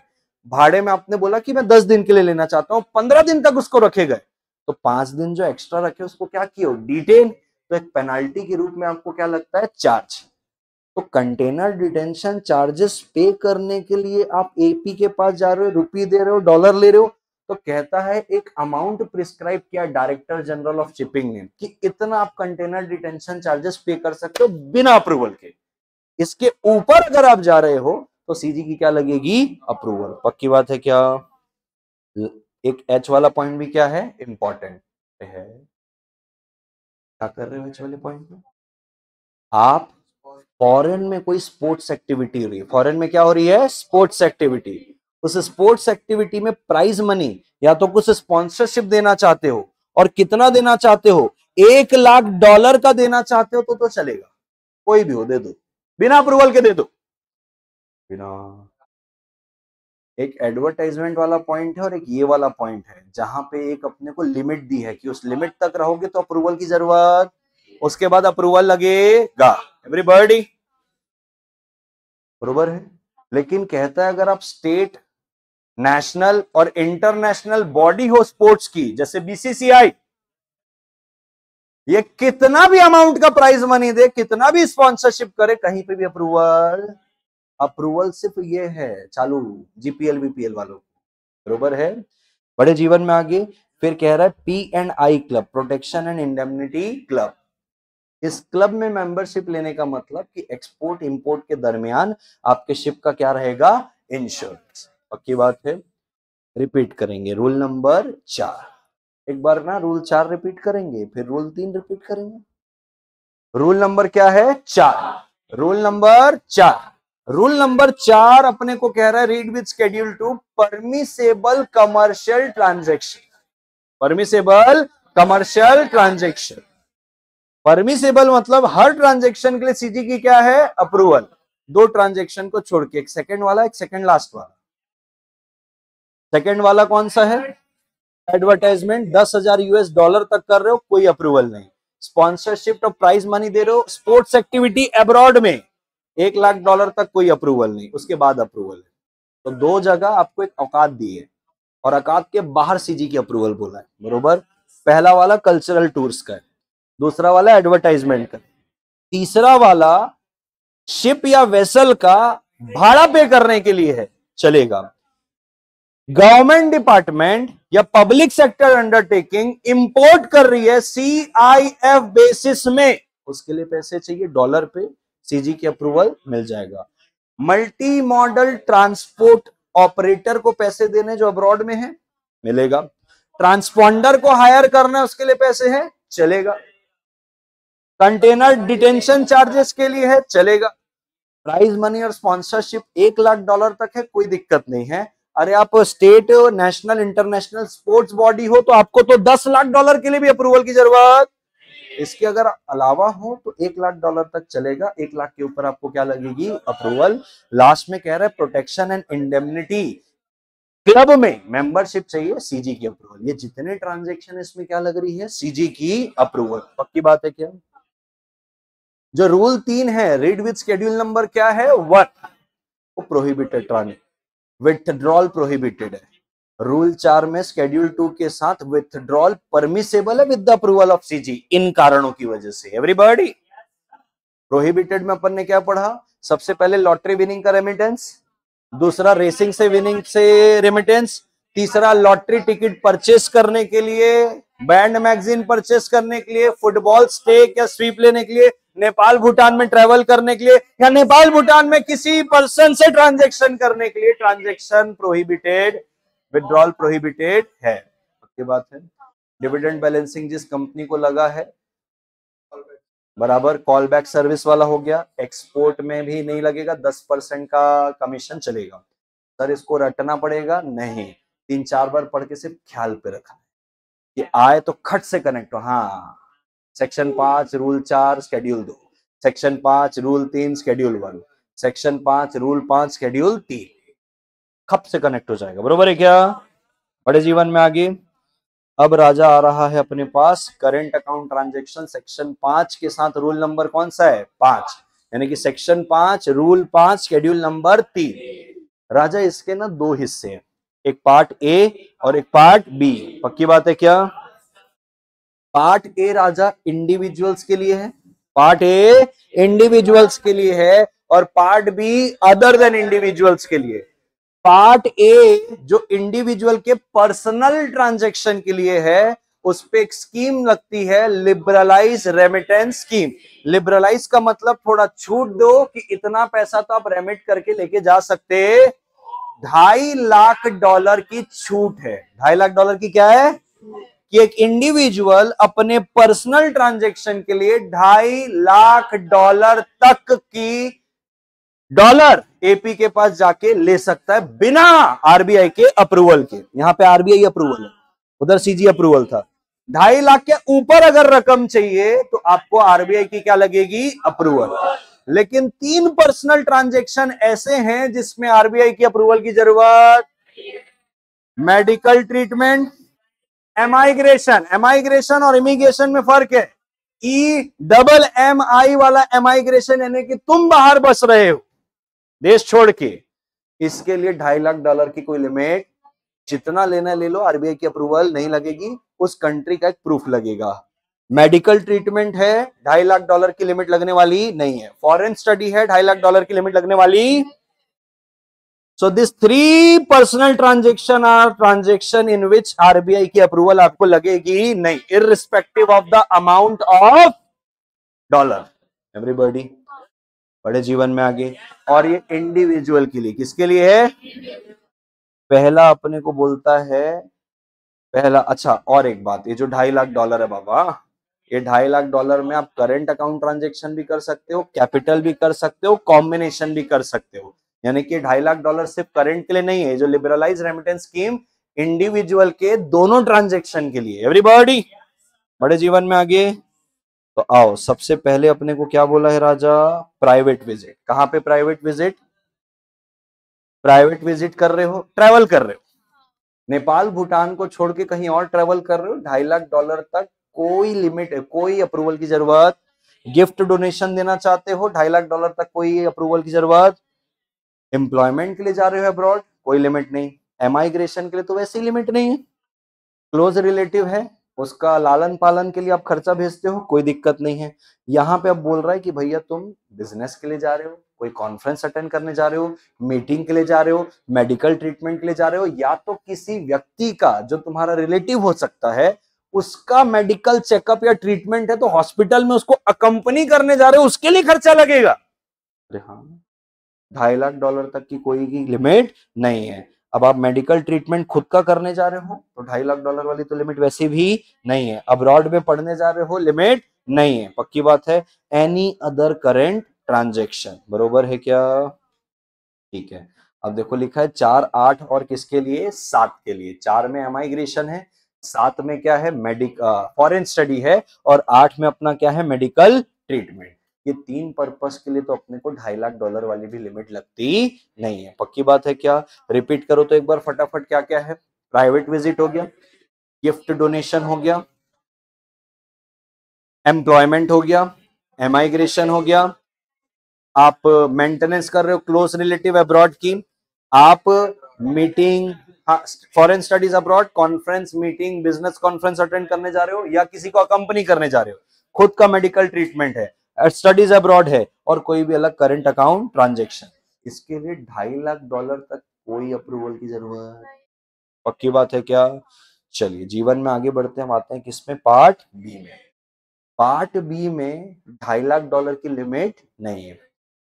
भाड़े में आपने बोला कि मैं 10 दिन के लिए लेना चाहता हूं, 15 दिन तक उसको रखे गए, तो 5 दिन जो एक्स्ट्रा रखे उसको क्या किए? डिटेन। तो एक पेनाल्टी के रूप में आपको क्या लगता है? चार्ज। तो कंटेनर डिटेंशन चार्जेस पे करने के लिए आप एपी के पास जा रहे हो, रुपये दे रहे हो, डॉलर ले रहे हो, तो कहता है एक अमाउंट प्रिस्क्राइब किया डायरेक्टर जनरल ऑफ शिपिंग ने कि इतना आप कंटेनर डिटेंशन चार्जेस पे कर सकते हो बिना अप्रूवल के। इसके ऊपर अगर आप जा रहे हो तो सीजी की क्या लगेगी? अप्रूवल। पक्की बात है क्या? एक एच वाला पॉइंट भी क्या है? इंपॉर्टेंट है। क्या कर रहे हो इस वाले पॉइंट में? आप फॉरेन में कोई स्पोर्ट्स एक्टिविटी हो रही है, फॉरेन में क्या हो रही है? Sports activity. उस स्पोर्ट्स एक्टिविटी में प्राइज मनी या तो कुछ स्पॉन्सरशिप देना चाहते हो, और कितना देना चाहते हो? $1,00,000 का देना चाहते हो तो चलेगा, कोई भी हो दे दो, बिना अप्रूवल के दे दो, बिना। एक एडवर्टाइजमेंट वाला पॉइंट है और एक ये वाला पॉइंट है, जहां पे एक अपने को लिमिट दी है कि उस लिमिट तक रहोगे तो अप्रूवल की जरूरत, उसके बाद अप्रूवल लगेगा। एवरीबॉडी बरोबर है? लेकिन कहता है अगर आप स्टेट, नेशनल और इंटरनेशनल बॉडी हो स्पोर्ट्स की, जैसे बीसीसीआई, ये कितना भी अमाउंट का प्राइज मनी दे, कितना भी स्पॉन्सरशिप करे, कहीं पे भी अप्रूवल, अप्रूवल सिर्फ ये है चालू जीपीएल बीपीएल वालों को, बरोबर है? बड़े जीवन में आगे फिर कह रहा है P&I club, protection and indemnity club. इस क्लब में मेंबरशिप लेने का मतलब कि एक्सपोर्ट इंपोर्ट के दरमियान आपके शिप का क्या रहेगा? इंश्योरेंस। पक्की बात है? रिपीट करेंगे रूल नंबर 4, एक बार ना रूल 4 रिपीट करेंगे, फिर रूल 3 रिपीट करेंगे। रूल नंबर क्या है? 4। रूल नंबर 4, रूल नंबर 4 अपने को कह रहा है read with schedule 2, permissible commercial transaction, permissible commercial transaction. Permissible मतलब हर ट्रांजैक्शन के लिए सीजी की क्या है? अप्रूवल। दो ट्रांजैक्शन को छोड़ के, एक सेकंड वाला, एक सेकंड लास्ट वाला। सेकंड वाला कौन सा है? एडवर्टाइजमेंट $10,000 तक कर रहे हो, कोई अप्रूवल नहीं। स्पॉन्सरशिप तो प्राइज मनी दे रहे हो, स्पोर्ट्स एक्टिविटी अब्रॉड में $1,00,000 तक कोई अप्रूवल नहीं, उसके बाद अप्रूवल है। तो दो जगह आपको एक औकात दी है, और औकात के बाहर सीजी की अप्रूवल बोला है, बरोबर? पहला वाला कल्चरल टूर्स का है, दूसरा वाला एडवर्टाइजमेंट का, तीसरा वाला शिप या वेसल का भाड़ा पे करने के लिए है, चलेगा। गवर्नमेंट डिपार्टमेंट या पब्लिक सेक्टर अंडरटेकिंग इंपोर्ट कर रही है CIF बेसिस में, उसके लिए पैसे चाहिए डॉलर पे, सीजी की अप्रूवल मिल जाएगा। मल्टी मॉडल ट्रांसपोर्ट ऑपरेटर को पैसे देने जो अब्रॉड में है, मिलेगा। ट्रांसपोंडर को हायर करना है, उसके लिए पैसे है, चलेगा। कंटेनर डिटेंशन चार्जेस के लिए है, चलेगा। प्राइज मनी और स्पॉन्सरशिप $1,00,000 तक है, कोई दिक्कत नहीं है। अरे आप state, national, international sports body हो तो आपको तो $10,00,000 के लिए भी अप्रूवल की जरूरत, इसके अगर अलावा हो तो $1,00,000 तक चलेगा। 1,00,000 के ऊपर आपको क्या लगेगी? अप्रूवल। लास्ट में कह रहा है प्रोटेक्शन एंड इंडेमनिटी क्लब में मेंबरशिप चाहिए, सीजी की अप्रूवल। ये जितने ट्रांजैक्शन इसमें क्या लग रही है? सीजी की अप्रूवल। पक्की बात है क्या? जो रूल 3 है, रीड विद शेड्यूल नंबर क्या है? 1, वो प्रोहिबिटेड ट्रांजैक्शन, विथड्रॉल प्रोहिबिटेड है। रूल 4 में शेड्यूल 2 के साथ विथड्रॉल परमिसेबल है with the approval of CG, इन कारणों की वजह से। एवरीबॉडी, प्रोहिबिटेड में अपन ने क्या पढ़ा? सबसे पहले लॉटरी विनिंग का रेमिटेंस, दूसरा रेसिंग से विनिंग से रेमिटेंस, तीसरा लॉटरी टिकट परचेस करने के लिए, बैंड मैगजीन परचेस करने के लिए, फुटबॉल स्टेक या स्वीप लेने के लिए, नेपाल भूटान में ट्रेवल करने के लिए, या नेपाल भूटान में किसी पर्सन से ट्रांजैक्शन करने के लिए। ट्रांजैक्शन प्रोहिबिटेड, विथड्रॉल प्रोहिबिटेड है। पक्की बात है? डिविडेंड बैलेंसिंग जिस कंपनी को लगा है, बराबर कॉल बैक सर्विस वाला हो गया। एक्सपोर्ट में भी नहीं लगेगा, 10% का कमीशन चलेगा। सर इसको रटना पड़ेगा? नहीं, 3-4 बार पढ़ के सिर्फ ख्याल पे रखना कि आए तो खट से कनेक्ट हो। हाँ, section 5 rule 4 schedule 2, section 5 rule 3 schedule 1, section 5 rule 5 schedule 3, खप से कनेक्ट हो जाएगा, बरोबर है क्या? बड़े जीवन में आगे अब राजा आ रहा है अपने पास करंट अकाउंट ट्रांजैक्शन सेक्शन 5 के साथ। रूल नंबर कौन सा है? 5, यानी कि सेक्शन 5 रूल 5 शेड्यूल नंबर 3। राजा इसके ना दो हिस्से हैं, एक पार्ट ए और एक पार्ट बी। पक्की बात है क्या? पार्ट ए राजा इंडिविजुअल्स के लिए है, पार्ट ए इंडिविजुअल्स के लिए है, और part B other than individuals के लिए। पार्ट ए जो इंडिविजुअल के पर्सनल ट्रांजैक्शन के लिए है, उस पे एक स्कीम लगती है, लिबरलाइज रेमिटेंस स्कीम। लिबरलाइज का मतलब थोड़ा छूट दो कि इतना पैसा तो आप रेमिट करके लेके जा सकते। $2.5 लाख की छूट है। $2.5 लाख की क्या है? कि एक इंडिविजुअल अपने पर्सनल ट्रांजैक्शन के लिए $2.5 लाख तक की डॉलर एपी के पास जाके ले सकता है बिना आरबीआई के अप्रूवल के। यहां पे आरबीआई अप्रूवल है, उधर सीजी अप्रूवल था। 2.5 लाख के ऊपर अगर रकम चाहिए तो आपको आरबीआई की क्या लगेगी? अप्रूवल। लेकिन 3 पर्सनल ट्रांजैक्शन ऐसे हैं जिसमें आरबीआई की अप्रूवल की जरूरत। मेडिकल ट्रीटमेंट, एमाइग्रेशन और इमिग्रेशन में फर्क है। EMMI वाला एमाइग्रेशन यानी कि तुम बाहर बस रहे हो देश छोड़ के, इसके लिए $2.5 लाख की कोई लिमिट, जितना लेना ले लो, आरबीआई की अप्रूवल नहीं लगेगी, उस कंट्री का एक प्रूफ लगेगा। मेडिकल ट्रीटमेंट है, $2.5 लाख की लिमिट लगने वाली नहीं है। फॉरेन स्टडी है, $2.5 लाख की लिमिट लगने वाली। So this 3 personal transaction are transaction in which RBI की अप्रूवल आपको लगेगी नहीं, irrespective of the amount of dollar. Everybody बड़े जीवन में आगे। और ये इंडिविजुअल के लिए, किसके लिए है? पहला अपने को बोलता है पहला। अच्छा, और एक बात, ये जो $2.5 लाख है बाबा, ये $2.5 लाख में आप करंट अकाउंट ट्रांजेक्शन भी कर सकते हो, कैपिटल भी कर सकते हो, कॉम्बिनेशन भी कर सकते हो। यानी कि $2.5 लाख सिर्फ करंट के लिए नहीं है, जो लिबरलाइज रेमिटेंस स्कीम इंडिविजुअल के दोनों ट्रांजेक्शन के लिए। एवरीबॉडी बड़े जीवन में आगे। तो आओ, सबसे पहले अपने को क्या बोला है राजा? Private visit. कहां पे प्राइवेट विजिट? प्राइवेट विजिट कर रहे हो, ट्रैवल कर रहे हो, नेपाल भूटान को छोड़ के कहीं और ट्रैवल कर रहे हो, $2.5 लाख तक कोई लिमिट, कोई अप्रूवल की जरूरत। गिफ्ट डोनेशन देना चाहते हो, $2.5 तक कोई अप्रूवल की जरूरत। एम्प्लॉयमेंट के लिए जा रहे हो अब्रॉड, कोई लिमिट नहीं। एमाइग्रेशन के लिए तो वैसे ही लिमिट नहीं है। क्लोज रिलेटिव है, उसका लालन पालन के लिए आप खर्चा भेजते हो, कोई दिक्कत नहीं है। यहां पे अब बोल रहा है कि भैया तुम बिजनेस के लिए जा रहे हो, कोई कॉन्फ्रेंस अटेंड करने जा रहे हो, मीटिंग के लिए जा रहे हो, मेडिकल ट्रीटमेंट के लिए जा रहे हो, या तो किसी व्यक्ति का जो तुम्हारा रिलेटिव हो सकता है उसका मेडिकल चेकअप या ट्रीटमेंट है, तो हॉस्पिटल में उसको अकंपनी करने जा रहे हो, उसके लिए खर्चा लगेगा। अरे हाँ, $2.5 लाख तक की कोई लिमिट नहीं है। अब आप मेडिकल ट्रीटमेंट खुद का करने जा रहे हो तो $2.5 लाख वाली तो लिमिट वैसे भी नहीं है। अब्रॉड में पढ़ने जा रहे हो, लिमिट नहीं है। पक्की बात है। एनी अदर करेंट ट्रांजेक्शन, बरोबर है क्या? ठीक है। अब देखो लिखा है 4, 8 और किसके लिए? 7 के लिए। 4 में एमाइग्रेशन है, 7 में क्या है? फॉरेन स्टडी है, और 8 में अपना क्या है? Medical treatment. ये 3 पर्पस के लिए तो अपने को $2.5 लाख वाली भी लिमिट लगती नहीं है। पक्की बात है क्या? रिपीट करो तो एक बार फटाफट, क्या क्या है? प्राइवेट विजिट हो गया, गिफ्ट डोनेशन हो गया, एम्प्लॉयमेंट हो गया, एमाइग्रेशन हो गया, आप मेंटेनेंस कर रहे हो क्लोज रिलेटिव अब्रॉड की, आप meeting, foreign studies abroad, conference, meeting, business conference attend करने जा रहे हो, या किसी को अकंपनी करने जा रहे हो, खुद का मेडिकल ट्रीटमेंट है, स्टडीज अब्रॉड है, और कोई भी अलग करंट अकाउंट ट्रांजेक्शन, इसके लिए $2.5 लाख तक कोई अप्रूवल की जरूरत। पक्की बात है क्या? चलिए जीवन में आगे बढ़ते हैं, हम आते हैं किसमें? पार्ट बी में। पार्ट बी में $2.5 लाख की लिमिट नहीं है।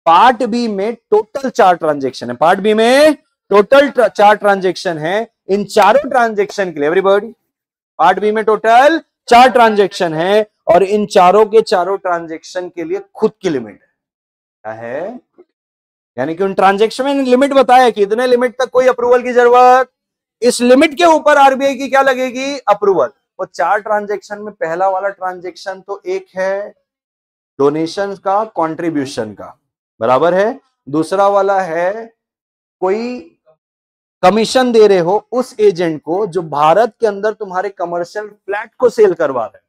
पार्ट बी में टोटल 4 ट्रांजेक्शन है। पार्ट बी में टोटल 4 ट्रांजेक्शन है। इन चारों ट्रांजेक्शन के लिए एवरीबॉडी, पार्ट बी में टोटल 4 ट्रांजेक्शन है, और इन चारों के चारों ट्रांजेक्शन के लिए खुद की लिमिट क्या है? यानी कि उन ट्रांजेक्शन में लिमिट बताया कि इतने लिमिट तक कोई अप्रूवल की जरूरत, इस लिमिट के ऊपर आरबीआई की क्या लगेगी? अप्रूवल। वो 4 ट्रांजेक्शन में पहला वाला ट्रांजेक्शन तो एक है डोनेशन का, कंट्रीब्यूशन का, बराबर है। दूसरा वाला है कोई कमीशन दे रहे हो उस एजेंट को जो भारत के अंदर तुम्हारे कमर्शियल फ्लैट को सेल करवा रहे हैं।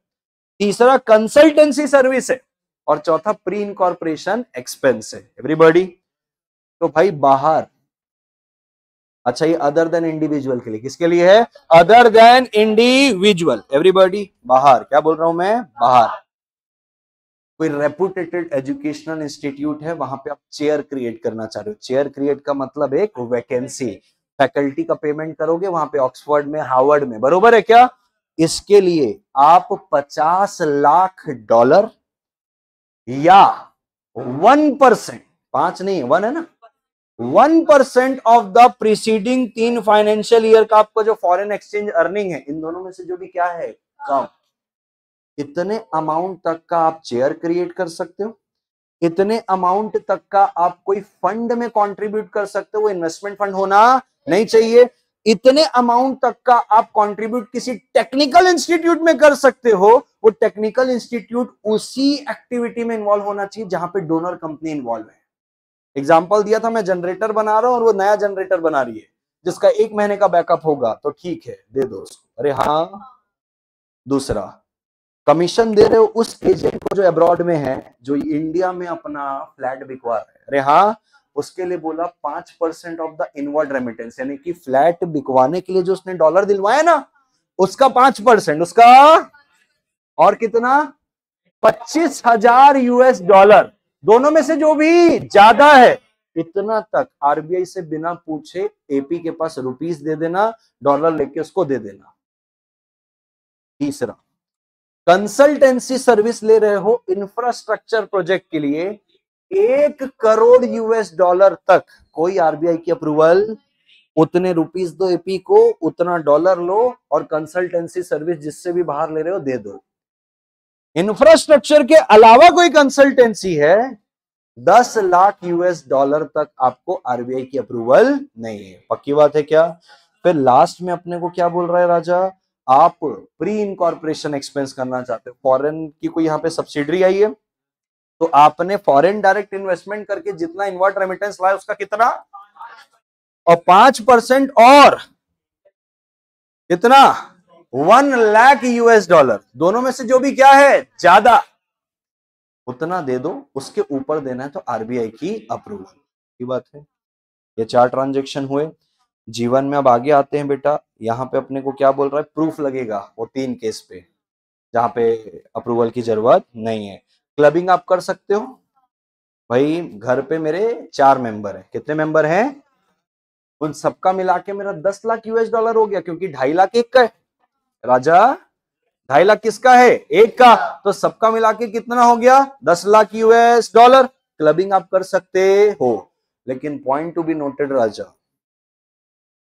तीसरा कंसल्टेंसी सर्विस है, और चौथा प्री इनकॉर्पोरेशन एक्सपेंस है। एवरीबॉडी, तो भाई बाहर, अच्छा ये अदर देन इंडिविजुअल के लिए, किसके लिए है? Other than individual. एवरीबॉडी बाहर, क्या बोल रहा हूं मैं? बाहर कोई रेपुटेटेड एजुकेशनल इंस्टीट्यूट है, वहां पे आप चेयर क्रिएट करना चाह रहे हो। चेयर क्रिएट का मतलब एक वैकेंसी, फैकल्टी का पेमेंट करोगे वहां पे, ऑक्सफोर्ड में, हार्वर्ड में, बरोबर है क्या? इसके लिए आप $50 लाख या 1%, 5 नहीं 1 है ना, 1% of the preceding 3 financial year का आपको जो फॉरेन एक्सचेंज अर्निंग है, इन दोनों में से जो भी क्या है कम, इतने अमाउंट तक का आप शेयर क्रिएट कर सकते हो, इतने अमाउंट तक का आप कोई फंड में कंट्रीब्यूट कर सकते हो, वो इन्वेस्टमेंट फंड होना नहीं चाहिए, इतने अमाउंट तक का आप कंट्रीब्यूट किसी टेक्निकल इंस्टीट्यूट में कर सकते हो, वो टेक्निकल इंस्टीट्यूट उसी एक्टिविटी में इन्वॉल्व होना चाहिए जहां पे डोनर कंपनी इन्वॉल्व है। एग्जाम्पल दिया था, मैं जनरेटर बना रहा हूं और वो नया जनरेटर बना रही है जिसका 1 महीने का बैकअप होगा, तो ठीक है दे दो उसको। अरे हाँ, दूसरा कमीशन दे रहे हो उस एजेंट को जो अब्रॉड में है, जो इंडिया में अपना फ्लैट बिकवा रहा है, अरे हाँ, उसके लिए बोला 5% ऑफ द इनवर्ड रेमिटेंस, यानी कि फ्लैट बिकवाने के लिए जो उसने डॉलर दिलवाया ना, उसका 5%, उसका और कितना, 25,000 यूएस डॉलर, दोनों में से जो भी ज्यादा है इतना तक आरबीआई से बिना पूछे एपी के पास रुपीस दे देना, डॉलर लेके उसको दे देना। तीसरा, कंसल्टेंसी सर्विस ले रहे हो इंफ्रास्ट्रक्चर प्रोजेक्ट के लिए, 1 करोड़ यूएस डॉलर तक कोई आरबीआई की अप्रूवल, उतने रुपीस दो एपी को, उतना डॉलर लो और कंसल्टेंसी सर्विस जिससे भी बाहर ले रहे हो दे दो। इंफ्रास्ट्रक्चर के अलावा कोई कंसल्टेंसी है, 10 लाख यूएस डॉलर तक आपको आरबीआई की अप्रूवल नहीं है। पक्की बात है क्या? फिर लास्ट में अपने को क्या बोल रहा है राजा, आप प्री इनकॉर्पोरेशन एक्सपेंस करना चाहते हो, फॉरेन की कोई यहाँ पे सब्सिडरी आई है, तो आपने फॉरेन डायरेक्ट इन्वेस्टमेंट करके जितना इनवर्ट रेमिटेंस लाया उसका कितना, और 5% और कितना, 1 लाख यूएस डॉलर, दोनों में से जो भी क्या है ज्यादा उतना दे दो, उसके ऊपर देना है तो आरबीआई की अप्रूवल की बात है। ये 4 ट्रांजेक्शन हुए। जीवन में अब आगे आते हैं बेटा, यहाँ पे अपने को क्या बोल रहा है, प्रूफ लगेगा वो 3 केस पे जहां पे अप्रूवल की जरूरत नहीं है। क्लबिंग आप कर सकते हो भाई, घर पे मेरे 4 मेंबर हैं, कितने मेंबर हैं, उन सबका मिला के मेरा 10 लाख यूएस डॉलर हो गया, क्योंकि 2.5 लाख एक का है राजा, 2.5 लाख किसका है, एक का, तो सबका मिला के कितना हो गया, 10 लाख यूएस डॉलर। क्लबिंग आप कर सकते हो, लेकिन पॉइंट टू बी नोटेड राजा,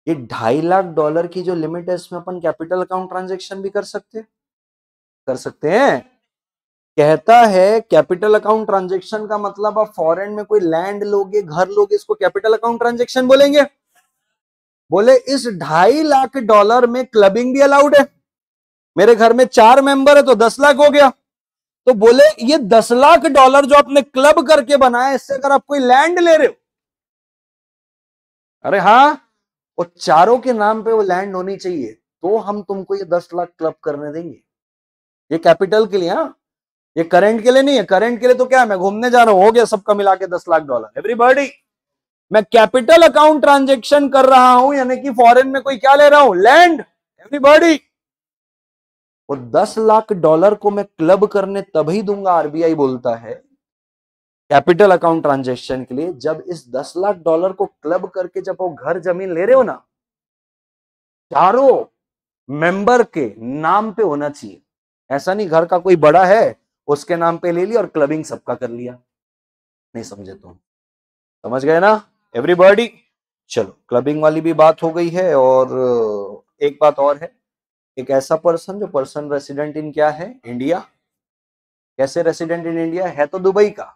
ये 2.5 लाख डॉलर की जो लिमिट है इसमें अपन कैपिटल अकाउंट ट्रांजेक्शन भी कर सकते हैं। कहता है कैपिटल अकाउंट ट्रांजेक्शन का मतलब आप फॉरेन में कोई लैंड लोगे, घर लोगे, इसको कैपिटल अकाउंट ट्रांजेक्शन बोलेंगे। बोले इस 2.5 लाख डॉलर में क्लबिंग भी अलाउड है, मेरे घर में 4 मेंबर है तो 10 लाख हो गया, तो बोले ये 10 लाख डॉलर जो आपने क्लब करके बनाया, इससे अगर आप कोई लैंड ले रहे हो, अरे हाँ, वो चारों के नाम पे वो लैंड होनी चाहिए, तो हम तुमको ये 10 लाख क्लब करने देंगे। ये कैपिटल के लिए, हाँ, ये करंट के लिए नहीं है। करंट के लिए तो क्या है, मैं घूमने जा रहा हूं, हो गया सबका मिला के 10 लाख डॉलर एवरीबॉडी। मैं कैपिटल अकाउंट ट्रांजेक्शन कर रहा हूं, यानी कि फॉरेन में कोई क्या ले रहा हूं, लैंड एवरीबॉडी। वो 10 लाख डॉलर को मैं क्लब करने तभी दूंगा, आरबीआई बोलता है कैपिटल अकाउंट ट्रांजेक्शन के लिए, जब इस 10 लाख डॉलर को क्लब करके जब वो घर जमीन ले रहे हो ना, चारों मेंबर के नाम पे होना चाहिए। ऐसा नहीं घर का कोई बड़ा है उसके नाम पे ले लिया और क्लबिंग सबका कर लिया, नहीं समझे तुम, समझ गए ना एवरीबॉडी। चलो क्लबिंग वाली भी बात हो गई है, और एक बात और है, एक ऐसा पर्सन जो पर्सन रेसिडेंट इन क्या है, इंडिया। कैसे रेसिडेंट इन इंडिया है, तो दुबई का,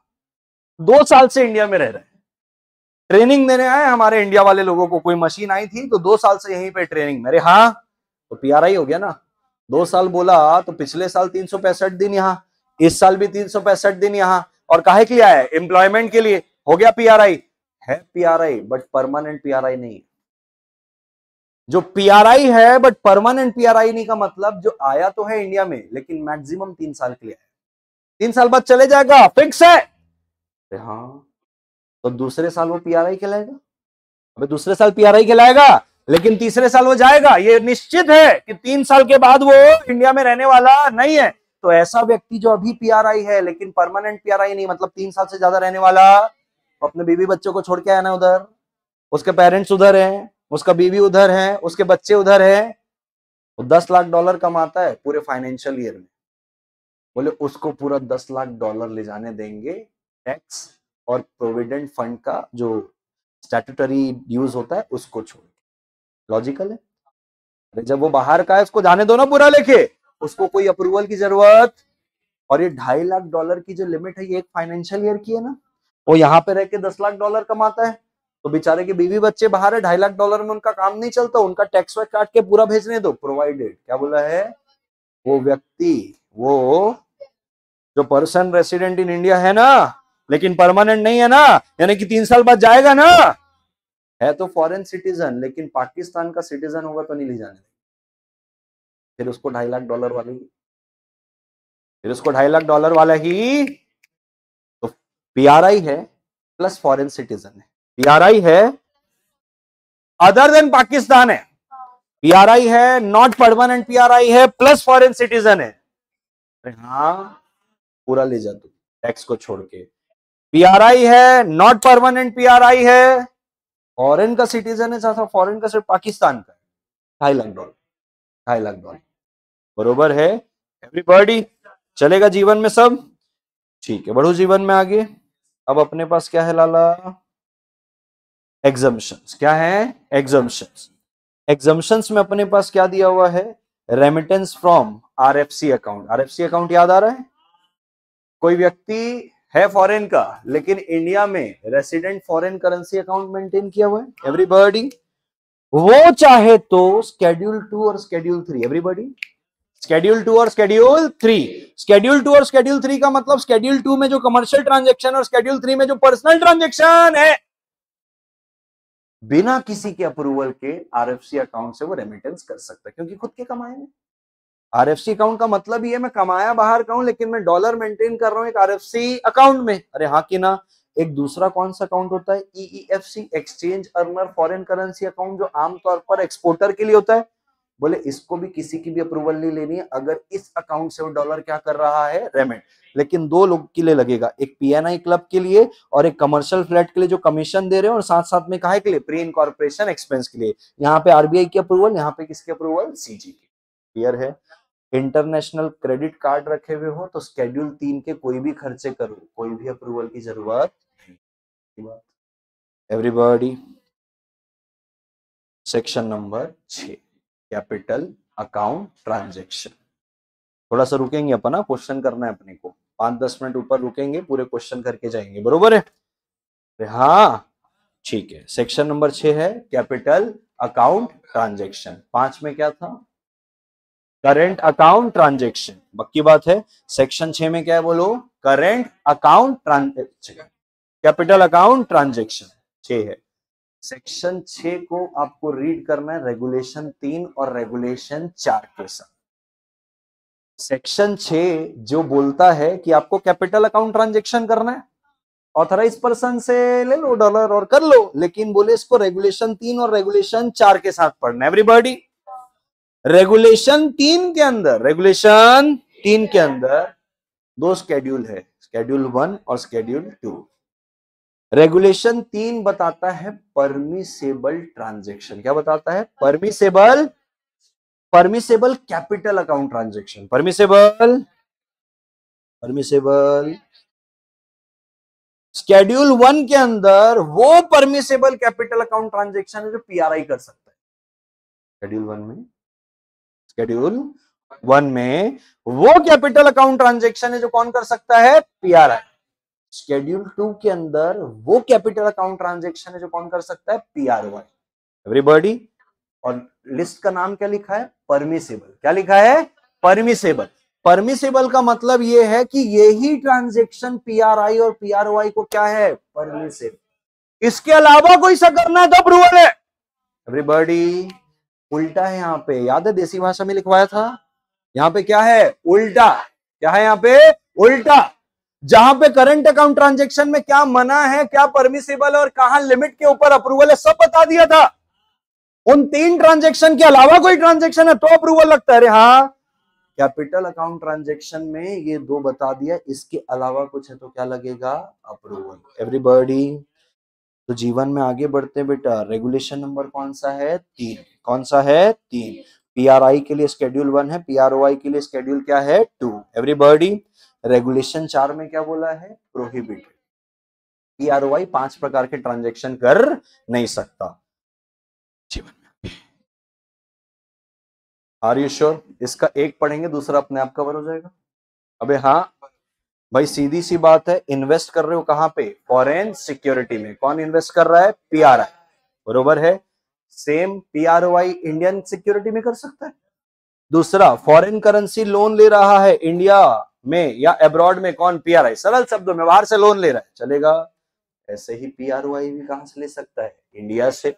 2 साल से इंडिया में रह रहे हैं, ट्रेनिंग देने आए हमारे इंडिया वाले लोगों को, कोई मशीन आई थी तो 2 साल से यहीं पे ट्रेनिंग, मेरे हाँ, तो पीआरआई हो गया ना। 2 साल बोला तो पिछले साल 365 दिन यहाँ, इस साल भी 365 दिन यहाँ, और काहे के लिए आया है, एम्प्लॉयमेंट के लिए, हो गया पीआरआई। है पीआरआई बट परमानेंट पीआरआई नहीं। जो पीआरआई है बट परमानेंट पीआरआई नहीं का मतलब, जो आया तो है इंडिया में लेकिन मैक्सिमम 3 साल के लिए है, 3 साल बाद चले जाएगा, फिक्स है। हाँ, तो दूसरे साल वो पीआरआई कहलाएगा, अबे दूसरे साल पीआरआई कहलाएगा, लेकिन तीसरे साल वो जाएगा, ये निश्चित है कि 3 साल के बाद वो इंडिया में रहने वाला नहीं है। तो ऐसा व्यक्ति जो अभी पीआरआई है लेकिन परमानेंट पीआरआई नहीं, मतलब 3 साल से ज्यादा रहने वाला, अपने बीवी बच्चों को छोड़ के आया ना उधर, उसके पेरेंट्स उधर हैं, उसका बीवी उधर है, उसके बच्चे उधर है, वो 10 लाख डॉलर कमाता है पूरे फाइनेंशियल ईयर में, बोले उसको पूरा 10 लाख डॉलर ले जाने देंगे टैक्स और प्रोविडेंट फंड का जो स्टैट्यूटरी ड्यूज होता है उसको छोड़। लॉजिकल है। अरे जब वो बाहर का है उसको जाने दो ना पूरा लेके, उसको कोई अप्रूवल की जरूरत। और ये $2.5 लाख की जो लिमिट है ये एक फाइनेंशियल ईयर की है ना। वो यहाँ पे रह के $10 लाख कमाता है, तो बेचारे के बीवी बच्चे बाहर है, $2.5 लाख में उनका काम नहीं चलता, उनका टैक्स वैक्स काट के पूरा भेजने दो। प्रोवाइडेड क्या बोला है, वो व्यक्ति, वो जो पर्सन रेसिडेंट इन इंडिया है ना, लेकिन परमानेंट नहीं है ना, यानी कि 3 साल बाद जाएगा ना, है तो फॉरेन सिटीजन, लेकिन पाकिस्तान का सिटीजन होगा तो नहीं ले जाने, फिर उसको $2.5 लाख वाले ही, फिर उसको $2.5 लाख वाला ही तो पीआरआई है प्लस फॉरेन सिटीजन है। पीआरआई है अदर देन पाकिस्तान है, पीआरआई है नॉट परमानेंट, पीआरआई है प्लस फॉरेन सिटीजन है। हाँ पूरा ले जा तू टैक्स को छोड़ के। पीआरआई है नॉट परमानेंट, पीआरआई है फॉरेन का सिटीजन है, साथ फॉरेन का सिर्फ पाकिस्तान का $2.5 लाख, $2.5 लाख बरोबर है। एवरीबॉडी चलेगा जीवन में सब ठीक है, बढ़ो जीवन में आगे। अब अपने पास क्या है लाला, एग्जम्पशंस। क्या है, एग्जम्पशंस। एग्जम्पशंस में अपने पास क्या दिया हुआ है, remittance from RFC account. RFC account याद आ रहा है, कोई व्यक्ति है फॉरेन का लेकिन इंडिया में resident foreign currency account maintain किया हुआ है। एवरीबॉडी वो चाहे तो शेड्यूल 2 और शेड्यूल 3, एवरीबॉडी शेड्यूल 2 और शेड्यूल 3। शेड्यूल 2 और शेड्यूल 3 का मतलब शेड्यूल 2 में जो कमर्शियल ट्रांजैक्शन और शेड्यूल 3 में जो पर्सनल ट्रांजैक्शन है, बिना किसी के अप्रूवल के आरएफसी अकाउंट से वो रेमिटेंस कर सकता है, क्योंकि खुद के कमाए में। आरएफसी अकाउंट का मतलब ये मैं कमाया बाहर का हूं लेकिन मैं डॉलर मेंटेन कर रहा हूं एक आरएफसी अकाउंट में। अरे हाँ कि ना। एक दूसरा कौन सा अकाउंट होता है, EEFC, exchange earner foreign currency account, जो आमतौर पर एक्सपोर्टर के लिए होता है। बोले इसको भी किसी की भी अप्रूवल नहीं लेनी है, अगर इस अकाउंट से वो डॉलर क्या कर रहा है, रेमिट। लेकिन 2 लोग के लिए लगेगा, एक पीएनआई क्लब के लिए और एक कमर्शियल फ्लैट के लिए जो कमीशन दे रहे हैं, और साथ साथ में काहे के लिए, प्री इनकॉर्पोरेशन एक्सपेंस के लिए। यहाँ पे आरबीआई की अप्रूवल, यहाँ पे किसकी अप्रूवल, सीजी की। क्लियर है। इंटरनेशनल क्रेडिट कार्ड रखे हुए हो तो शेड्यूल 3 के कोई भी खर्चे करो, कोई भी अप्रूवल की जरूरत नहीं। Everybody section number 6 capital account transaction. थोड़ा सा रुकेंगे अपन, क्वेश्चन करना है अपने को, 5-10 मिनट ऊपर रुकेंगे, पूरे क्वेश्चन करके जाएंगे, बरोबर है। हाँ ठीक है। सेक्शन नंबर 6 है कैपिटल अकाउंट ट्रांजैक्शन। 5 में क्या था, करेंट अकाउंट ट्रांजैक्शन। बक्की बात है। सेक्शन 6 में क्या है बोलो, current account transaction, capital account transaction 6 है। सेक्शन 6 को आपको रीड करना है रेगुलेशन 3 और रेगुलेशन 4 के साथ। सेक्शन 6 जो बोलता है कि आपको कैपिटल अकाउंट ट्रांजैक्शन करना है, ऑथराइज पर्सन से ले लो डॉलर और कर लो, लेकिन बोले इसको रेगुलेशन 3 और रेगुलेशन 4 के साथ पढ़ना है। एवरीबॉडी रेगुलेशन 3 के अंदर, रेगुलेशन 3 के अंदर 2 शेड्यूल है, शेड्यूल 1 और शेड्यूल 2। रेगुलेशन 3 बताता है परमिसेबल ट्रांजैक्शन। क्या बताता है, permissible, permissible capital account transaction, permissible, permissible. Schedule 1 के अंदर वो परमिसेबल कैपिटल अकाउंट ट्रांजैक्शन है जो पीआरआई कर सकता है। शेड्यूल 1 में, शेड्यूल 1 में वो कैपिटल अकाउंट ट्रांजैक्शन है जो कौन कर सकता है, पीआरआई। शेड्यूल 2 के अंदर वो कैपिटल अकाउंट ट्रांजैक्शन है जो कौन कर सकता है, पीआरओआई। एवरीबॉडी और लिस्ट का नाम क्या लिखा है, परमिसेबल। क्या लिखा है, परमिसेबल। परमिसेबल का मतलब ये है कि यही ट्रांजैक्शन पीआरआई और पीआरओआई को क्या है, परमिसेबल। इसके अलावा कोई सा करना है तो अप्रूवल है। एवरीबॉडी उल्टा है यहाँ पे, याद है देसी भाषा में लिखवाया था, यहाँ पे क्या है, उल्टा। क्या है यहाँ पे, उल्टा। जहां पे करंट अकाउंट ट्रांजैक्शन में क्या मना है, क्या परमिसेबल और कहां लिमिट के ऊपर अप्रूवल है, सब बता दिया था। उन 3 ट्रांजैक्शन के अलावा कोई ट्रांजैक्शन है तो अप्रूवल लगता है। अरे हाँ, कैपिटल अकाउंट ट्रांजैक्शन में ये 2 बता दिया, इसके अलावा कुछ है तो क्या लगेगा, अप्रूवल। एवरीबॉडी तो जीवन में आगे बढ़ते हैं बेटा। रेगुलेशन नंबर कौन सा है, 3। कौन सा है, 3। पीआरआई के लिए शेड्यूल 1 है, पीआरओआई के लिए शेड्यूल क्या है, 2। एवरीबॉडी रेगुलेशन 4 में क्या बोला है, प्रोहिबिटेड। PROI 5 प्रकार के ट्रांजेक्शन कर नहीं सकता जीवन में। Are you sure? इसका एक पढ़ेंगे दूसरा अपने आप कवर हो जाएगा। अबे हाँ भाई, सीधी सी बात है, इन्वेस्ट कर रहे हो कहां पे? फॉरेन सिक्योरिटी में। कौन इन्वेस्ट कर रहा है? PRI, बरोबर है। सेम PROI इंडियन सिक्योरिटी में कर सकता है। दूसरा, फॉरेन करेंसी लोन ले रहा है इंडिया में या अब्रॉड में, कौन? PRI। सरल शब्दों में बाहर से लोन ले रहा है, चलेगा। ऐसे ही PROI भी कहां से ले सकता है? इंडिया से।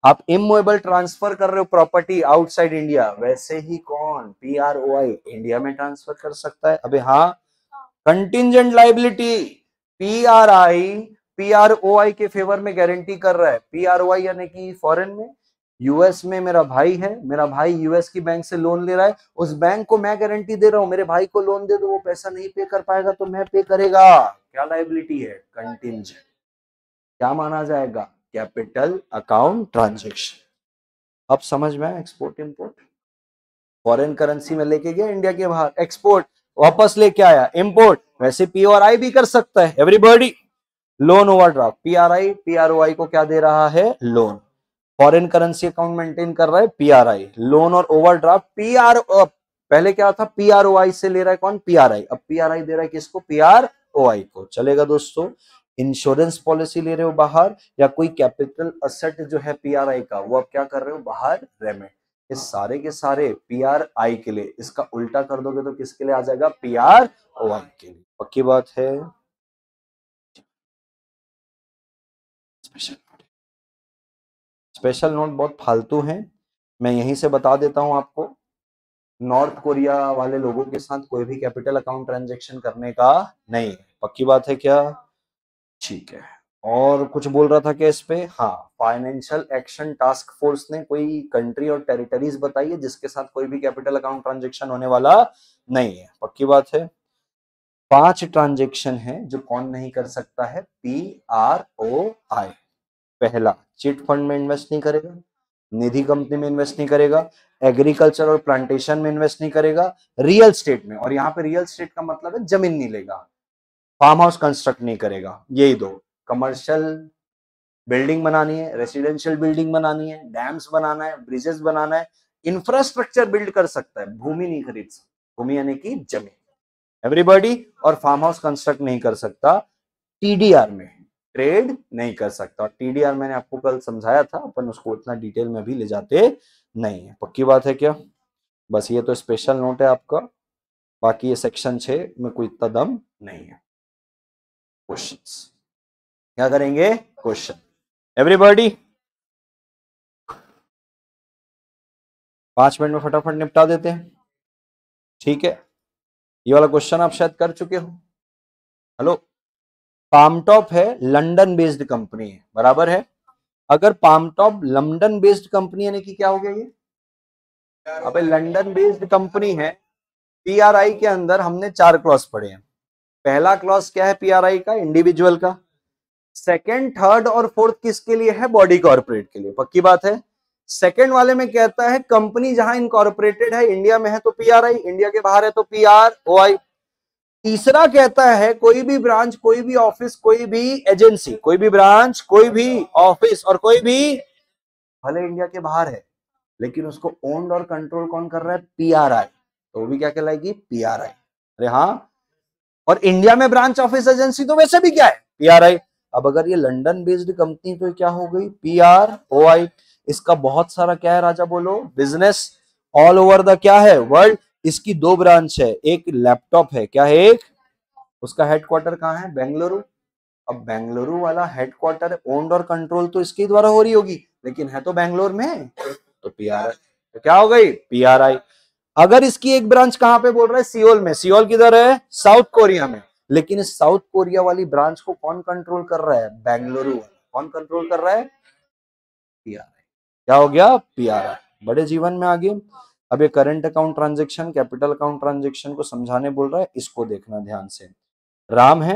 आप इमूवेबल ट्रांसफर कर रहे हो प्रॉपर्टी आउटसाइड इंडिया, वैसे ही कौन? PROI इंडिया में ट्रांसफर कर सकता है। अबे हाँ, कंटिंजेंट लाइबिलिटी, PROI के फेवर में गारंटी कर रहा है। PROI यानी कि फॉरेन में, यूएस में मेरा भाई है, मेरा भाई यूएस की बैंक से लोन ले रहा है, उस बैंक को मैं गारंटी दे रहा हूं, मेरे भाई को लोन दे दो, वो पैसा नहीं पे कर पाएगा तो मैं पे करेगा। क्या लाइबिलिटी है? कंटिंजेंट। क्या माना जाएगा? Capital account transaction. अब समझ में आया? एक्सपोर्ट इंपोर्ट, फॉरेन करेंसी में लेके गया इंडिया के बाहर, एक्सपोर्ट, वापस लेके आया, इंपोर्ट। वैसे PRI भी कर सकता है एवरीबॉडी। लोन ओवरड्राफ्ट, PROI को क्या दे रहा है? Loan. Foreign currency account maintain कर रहा है PRI। लोन और ओवरड्राफ्ट पहले क्या था? PROI से ले रहा है कौन? PRI। अब PRI दे रहा है किसको? PROI को। चलेगा दोस्तों। इंश्योरेंस पॉलिसी ले रहे हो बाहर, या कोई कैपिटल असेट जो है PRI का, वो अब क्या कर रहे हो? बाहर रेमिट। ये सारे के सारे PRI के लिए। इसका उल्टा कर दोगे तो किसके लिए आ जाएगा? PROI के लिए। पक्की बात है? स्पेशल नोट बहुत फालतू हैं, मैं यहीं से बता देता हूं आपको। नॉर्थ कोरिया वाले लोगों के साथ कोई भी कैपिटल अकाउंट ट्रांजैक्शन करने का नहीं है। पक्की बात है क्या? ठीक है। और कुछ बोल रहा था क्या इस पे? हाँ, फाइनेंशियल एक्शन टास्क फोर्स ने कोई कंट्री और टेरिटरीज बताई है जिसके साथ कोई भी कैपिटल अकाउंट ट्रांजैक्शन होने वाला नहीं है। पक्की बात है? 5 ट्रांजैक्शन है जो कौन नहीं कर सकता है? PROI। पहला, चिट फंड में इन्वेस्ट नहीं करेगा, निधि कंपनी में इन्वेस्ट नहीं करेगा, एग्रीकल्चर और प्लांटेशन में इन्वेस्ट नहीं करेगा, रियल स्टेट में, और यहाँ पे रियल स्टेट का मतलब है जमीन नहीं लेगा, फार्म हाउस कंस्ट्रक्ट नहीं करेगा। यही दो। कमर्शियल बिल्डिंग बनानी है, रेसिडेंशियल बिल्डिंग बनानी है, डैम्स बनाना है, ब्रिजेस बनाना है, इंफ्रास्ट्रक्चर बिल्ड कर सकता है, भूमि नहीं खरीद सकता। भूमि यानी कि जमीन, एवरीबॉडी। और फार्म हाउस कंस्ट्रक्ट नहीं कर सकता। TDR में ट्रेड नहीं कर सकता। TDR मैंने आपको कल समझाया था, अपन उसको इतना डिटेल में भी ले जाते नहीं है। पक्की बात है क्या? बस ये तो स्पेशल नोट है आपका, बाकी ये सेक्शन 6 में कोई इतना दम नहीं है। क्वेश्चंस क्या करेंगे? Question, everybody. 5 मिनट में फटाफट निपटा देते हैं, ठीक है। ये वाला क्वेश्चन आप शायद कर चुके हो। हेलो, पामटॉप है लंदन बेस्ड कंपनी है, बराबर है। अगर पामटॉप लंदन बेस्ड कंपनी यानी कि क्या हो गया ये? अबे लंदन बेस्ड कंपनी है। PRI के अंदर हमने 4 क्लॉज पढ़े हैं। पहला क्लॉज क्या है PRI का? इंडिविजुअल का। सेकंड, थर्ड और फोर्थ किसके लिए है? बॉडी कॉर्पोरेट के लिए। पक्की बात है? सेकंड वाले में कहता है कंपनी जहां इनकॉर्पोरेटेड है, इंडिया में है तो PRI, इंडिया के बाहर है तो PROI। तीसरा कहता है कोई भी ब्रांच, कोई भी ऑफिस, कोई भी एजेंसी, कोई भी ब्रांच, कोई भी ऑफिस और कोई भी, भले इंडिया के बाहर है लेकिन उसको ओन्ड और कंट्रोल कौन कर रहा है? PRI। तो वो भी क्या कहलाएगी? PRI। अरे हाँ, और इंडिया में ब्रांच, ऑफिस, एजेंसी तो वैसे भी क्या है? PRI। अब अगर ये लंदन बेस्ड कंपनी तो क्या हो गई? PROI। इसका बहुत सारा क्या है राजा? बोलो। बिजनेस ऑल ओवर द क्या है? वर्ल्ड। इसकी 2 ब्रांच है, एक लैपटॉप है, क्या है? एक। उसका हेडक्वार्टर कहाँ है? बेंगलुरु। अब बेंगलुरु वाला हेडक्वार्टर ओन्ड और कंट्रोल तो इसके द्वारा हो रही होगी, लेकिन है तो बेंगलोर में, तो PRI। तो क्या हो गई? PRI। अगर इसकी एक ब्रांच कहां पे बोल रहा है? सियोल में। सियोल किधर है? साउथ कोरिया में। लेकिन इस साउथ कोरिया वाली ब्रांच को कौन कंट्रोल कर रहा है? बेंगलुरु। कौन कंट्रोल कर रहा है? PRI। क्या हो गया? PRI। बड़े जीवन में आगे। अब ये current account transaction, capital account transaction को समझाने बोल रहा है, इसको देखना ध्यान से। राम है,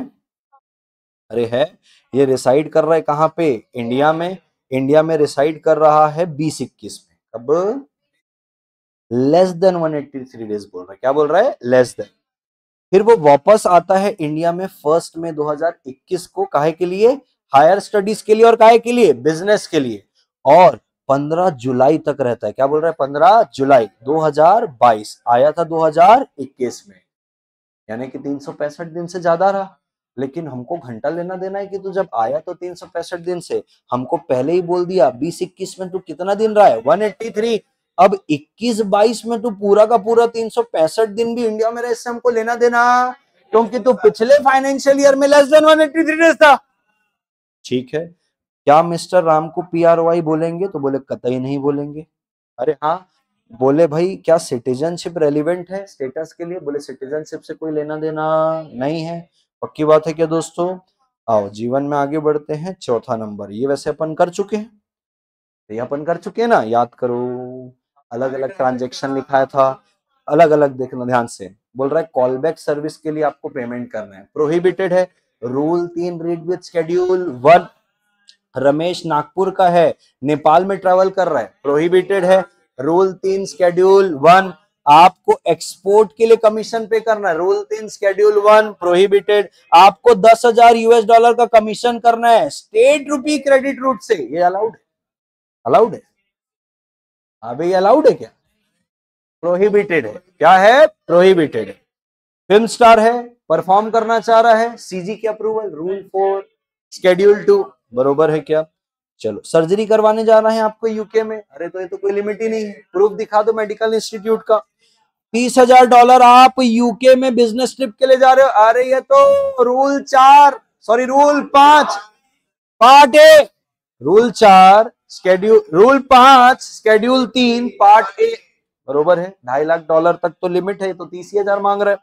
अरे है, ये रिसाइड कर रहा है कहां पे? इंडिया में। इंडिया में रिसाइड कर रहा है 2021 में। अब लेस देन 183 डेज बोल रहा है। क्या बोल रहा है? Less than. फिर वो वापस आता है इंडिया में 1 मई 2021 को, काहे के लिए? हायर स्टडीज के लिए और काहे के लिए? बिजनेस के लिए। और 15 जुलाई तक रहता है। क्या बोल रहा है? 15 जुलाई 2022 आया था 2021 में, यानी कि 365 दिन से ज्यादा रहा। लेकिन हमको घंटा लेना देना है कि तू जब आया तो 365 दिन से, हमको पहले ही बोल दिया 20-21 में तू कितना दिन रहा है? 183। अब 21-22 में तू पूरा का पूरा 365 दिन भी इंडिया में रहे, इससे हमको लेना देना, क्योंकि तू पिछले फाइनेंशियल ईयर में लेस देन 183 डेज था। ठीक है, क्या मिस्टर राम को PROI बोलेंगे? तो बोले कतई नहीं बोलेंगे। अरे हाँ। बोले भाई क्या सिटीजनशिप रेलिवेंट है स्टेटस के लिए? बोले सिटीजनशिप से कोई लेना देना नहीं है। पक्की बात है क्या दोस्तों? आओ जीवन में आगे बढ़ते हैं। चौथा नंबर, ये वैसे अपन कर चुके हैं, ये अपन कर चुके हैं ना, याद करो। अलग अलग ट्रांजेक्शन लिखाया था, अलग अलग देखना ध्यान से। बोल रहा है कॉल बैक सर्विस के लिए आपको पेमेंट करना है, प्रोहिबिटेड है। Rule 3 read with schedule 1। Ramesh Nagpur का है, नेपाल में ट्रेवल कर रहा है, प्रोहिबिटेड है। Rule 3 schedule 1। आपको एक्सपोर्ट के लिए कमीशन पे करना है, रूल 3 शेड्यूल 1, प्रोहिबिटेड। आपको $10,000 का कमीशन करना है स्टेट रुपी क्रेडिट रूट से, ये अलाउड है? अलाउड है? अबे ये अलाउड है क्या? प्रोहिबिटेड है। क्या है? प्रोहिबिटेड है। फिल्म स्टार है, परफॉर्म करना चाह रहा है, CG की अप्रूवल, रूल 4 शेड्यूल 2, बरोबर है क्या? चलो, सर्जरी करवाने जाना है आपको यूके में, अरे तो ये तो कोई लिमिट ही नहीं है, प्रूफ दिखा दो मेडिकल इंस्टीट्यूट का। $30,000 आप यूके में बिजनेस ट्रिप के लिए जा रहे हो, अरे ये तो rule 4, sorry rule 5 part A, rule 4 schedule, rule 5 schedule 3 part A, बरोबर है। $2.5 लाख तक तो लिमिट है, तो 30,000 मांग रहा है,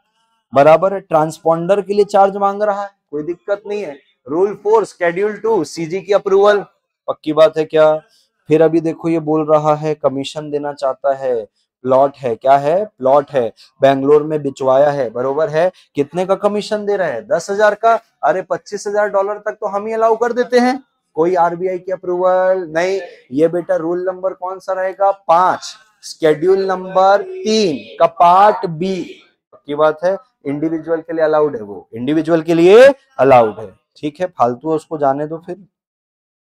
बराबर है। ट्रांसपॉन्डर के लिए चार्ज मांग रहा है, कोई दिक्कत नहीं है। रूल 4 शेड्यूल 2 CG की अप्रूवल, पक्की बात है क्या? फिर अभी देखो ये बोल रहा है कमीशन देना चाहता है, प्लॉट है, क्या है? प्लॉट है, बेंगलोर में बिचवाया है, बरोबर है। कितने का कमीशन दे रहा है? 10,000 का। अरे $25,000 तक तो हम ही अलाउ कर देते हैं, कोई RBI की अप्रूवल नहीं। ये बेटा रूल नंबर कौन सा रहेगा? 5 शेड्यूल नंबर 3 का पार्ट बी, की बात है। इंडिविजुअल के लिए अलाउड है, वो इंडिविजुअल के लिए अलाउड है। ठीक है, फालतू है उसको जाने दो, फिर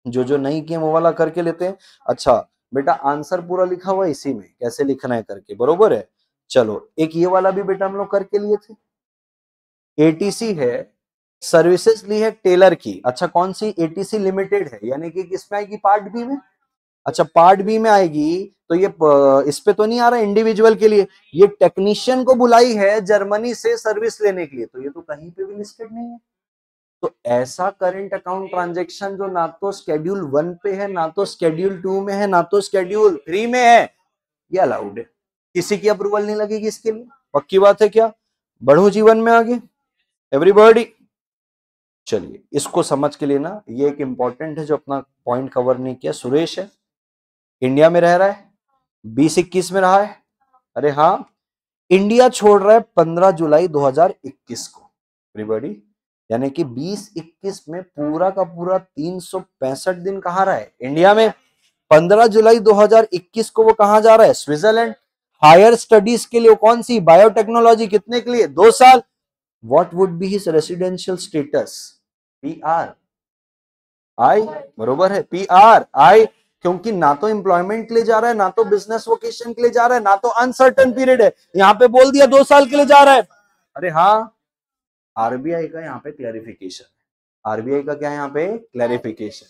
जो जो नहीं किए वो वाला करके लेते हैं। अच्छा बेटा, आंसर पूरा लिखा हुआ है इसी में, कैसे लिखना है करके, बरोबर है। चलो, एक ये वाला भी बेटा हम लोग करके लिए थे। ATC है, सर्विसेज ली है टेलर की। अच्छा, कौन सी? ATC लिमिटेड है, यानी कि किसमें आएगी? पार्ट बी में। अच्छा, पार्ट बी में आएगी, तो ये इस पे तो नहीं आ रहा इंडिविजुअल के लिए। ये टेक्नीशियन को बुलाई है जर्मनी से सर्विस लेने के लिए, तो ये तो कहीं पे भी लिस्टेड नहीं है। तो ऐसा करंट अकाउंट ट्रांजैक्शन जो ना तो शेड्यूल 1 पे है, ना तो शेड्यूल 2 में है, ना तो शेड्यूल 3 में है, ये अलाउड है। किसी की अप्रूवल नहीं लगेगी इसके लिए, पक्की बात है क्या? बढ़ो जीवन में आगे एवरीबॉडी। चलिए, इसको समझ के लिए ना, ये एक इंपॉर्टेंट है जो अपना पॉइंट कवर नहीं किया। सुरेश है, इंडिया में रह रहा है, 20-21 में रहा है, अरे हाँ, इंडिया छोड़ रहा है 15 जुलाई 2021 को, एवरीबॉडी। यानी कि 20-21 में पूरा का पूरा 365 दिन कहाँ रहा है? इंडिया में। 15 जुलाई 2021 को वो कहाँ जा रहा है? स्विट्जरलैंड। हायर स्टडीज के लिए कौन सी? बायोटेक्नोलॉजी। कितने के लिए? 2 साल। What would be his residential status? PRI, बरोबर है, PRI। क्योंकि ना तो एम्प्लॉयमेंट के लिए जा रहा है, ना तो बिजनेस वोकेशन के लिए जा रहा है, ना तो अनसर्टेन पीरियड है। यहाँ पे बोल दिया 2 साल के लिए जा रहा है। अरे हाँ, RBI का यहाँ पे क्लैरिफिकेशन, RBI का क्या है यहाँ पे? क्लैरिफिकेशन।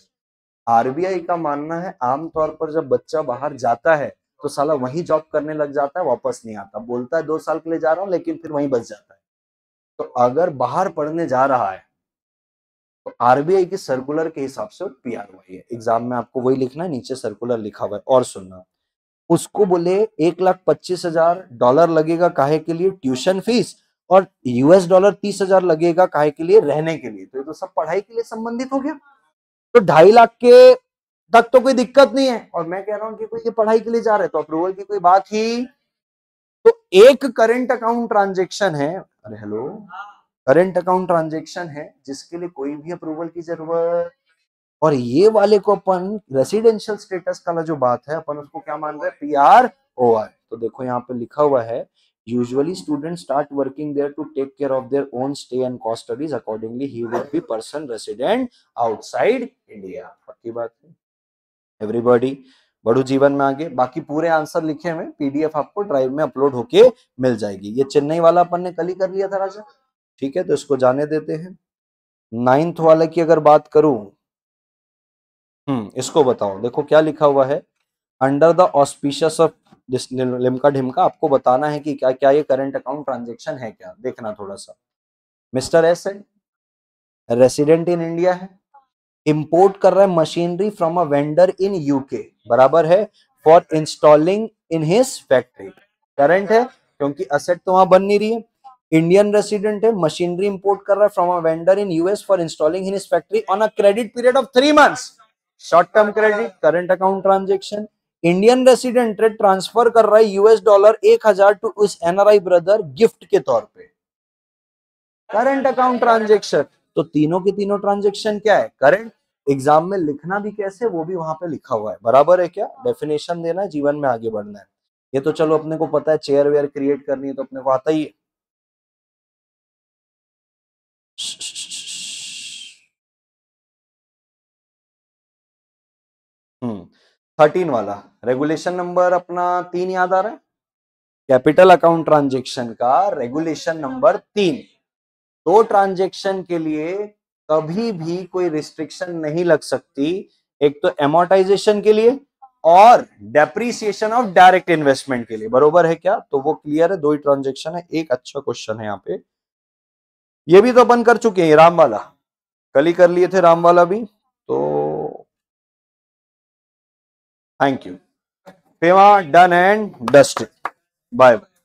RBI का मानना है आमतौर पर जब बच्चा बाहर जाता है तो साला वहीं जॉब करने लग जाता है, वापस नहीं आता। बोलता है 2 साल के लिए जा रहा हूं, लेकिन फिर वहीं बस जाता है। तो अगर बाहर पढ़ने जा रहा है तो RBI के सर्कुलर के हिसाब से PRY है। एग्जाम में आपको वही लिखना है, नीचे सर्कुलर लिखा हुआ है। और सुनना, उसको बोले $1,25,000 लगेगा, काहे के लिए? Tuition fees. और $30,000 लगेगा, काहे के लिए? रहने के लिए। तो ये तो सब पढ़ाई के लिए संबंधित हो गया। तो 2.5 लाख के तक तो कोई दिक्कत नहीं है। और मैं कह रहा हूं कि कोई ये पढ़ाई के लिए जा रहे हैं तो अप्रूवल की कोई बात ही। तो एक करंट अकाउंट ट्रांजेक्शन है, अरे हेलो, करंट अकाउंट ट्रांजेक्शन है जिसके लिए कोई भी अप्रूवल की जरूरत। और ये वाले को अपन रेसिडेंशियल स्टेटस का जो बात है, अपन उसको क्या मान रहे हैं? PROI। तो देखो यहाँ पे लिखा हुआ है Usually students start working there to take care of their own stay and cost studies. Accordingly, he would be person resident outside India. पक्की बात है एवरीबॉडी। बढ़ू जीवन में आगे। बाकी पूरे आंसर लिखे हुए पीडीएफ आपको ड्राइव में अपलोड होके मिल जाएगी। ये चेन्नई वाला अपन ने कल ही कर लिया था राजा, ठीक है, तो इसको जाने देते हैं। 9th वाले की अगर बात करूं, इसको बताओ, देखो क्या लिखा हुआ है। Under the auspicious of this लिमका ढिमका, आपको बताना है कि क्या क्या ये करंट अकाउंट ट्रांजेक्शन है क्या, देखना थोड़ा सा। मिस्टर एस है, रेसिडेंट इन इंडिया है, इंपोर्ट कर रहा है machinery from a vendor in UK, बराबर है, for installing in his factory. Current है क्योंकि असेट तो वहां बन नहीं रही है। इंडियन रेसिडेंट है, मशीनरी इंपोर्ट कर रहा है from a vendor in US for installing in his factory on a credit period of 3 months, short term credit, current account transaction. Indian resident transfer कर रहा है $1000 1000 टू उस एनआरआई ब्रदर गिफ्ट के तौर पे, करंट अकाउंट ट्रांजेक्शन। तो तीनों के तीनों ट्रांजेक्शन क्या है, करंट। एग्जाम में लिखना भी कैसे, वो भी वहां पे लिखा हुआ है, बराबर है क्या। डेफिनेशन देना है, जीवन में आगे बढ़ना है। ये तो चलो अपने को पता है, चेयर वेयर क्रिएट करनी है तो अपने को आता ही है। हम्म 13 वाला रेगुलेशन नंबर अपना 3 याद आ रहा है, कैपिटल अकाउंट ट्रांजेक्शन का रेगुलेशन नंबर 3। दो ट्रांजेक्शन के लिए कभी भी कोई रिस्ट्रिक्शन नहीं लग सकती, एक तो एमोर्टाइजेशन के लिए और डेप्रीसिएशन ऑफ डायरेक्ट इन्वेस्टमेंट के लिए, बरोबर है क्या। तो वो क्लियर है, दो ही ट्रांजेक्शन है। एक अच्छा क्वेश्चन है यहाँ पे, ये भी तो अपन कर चुके हैं, राम वाला कल ही कर लिए थे, राम वाला भी। तो थैंक यू, पेवा done and dusted, bye bye.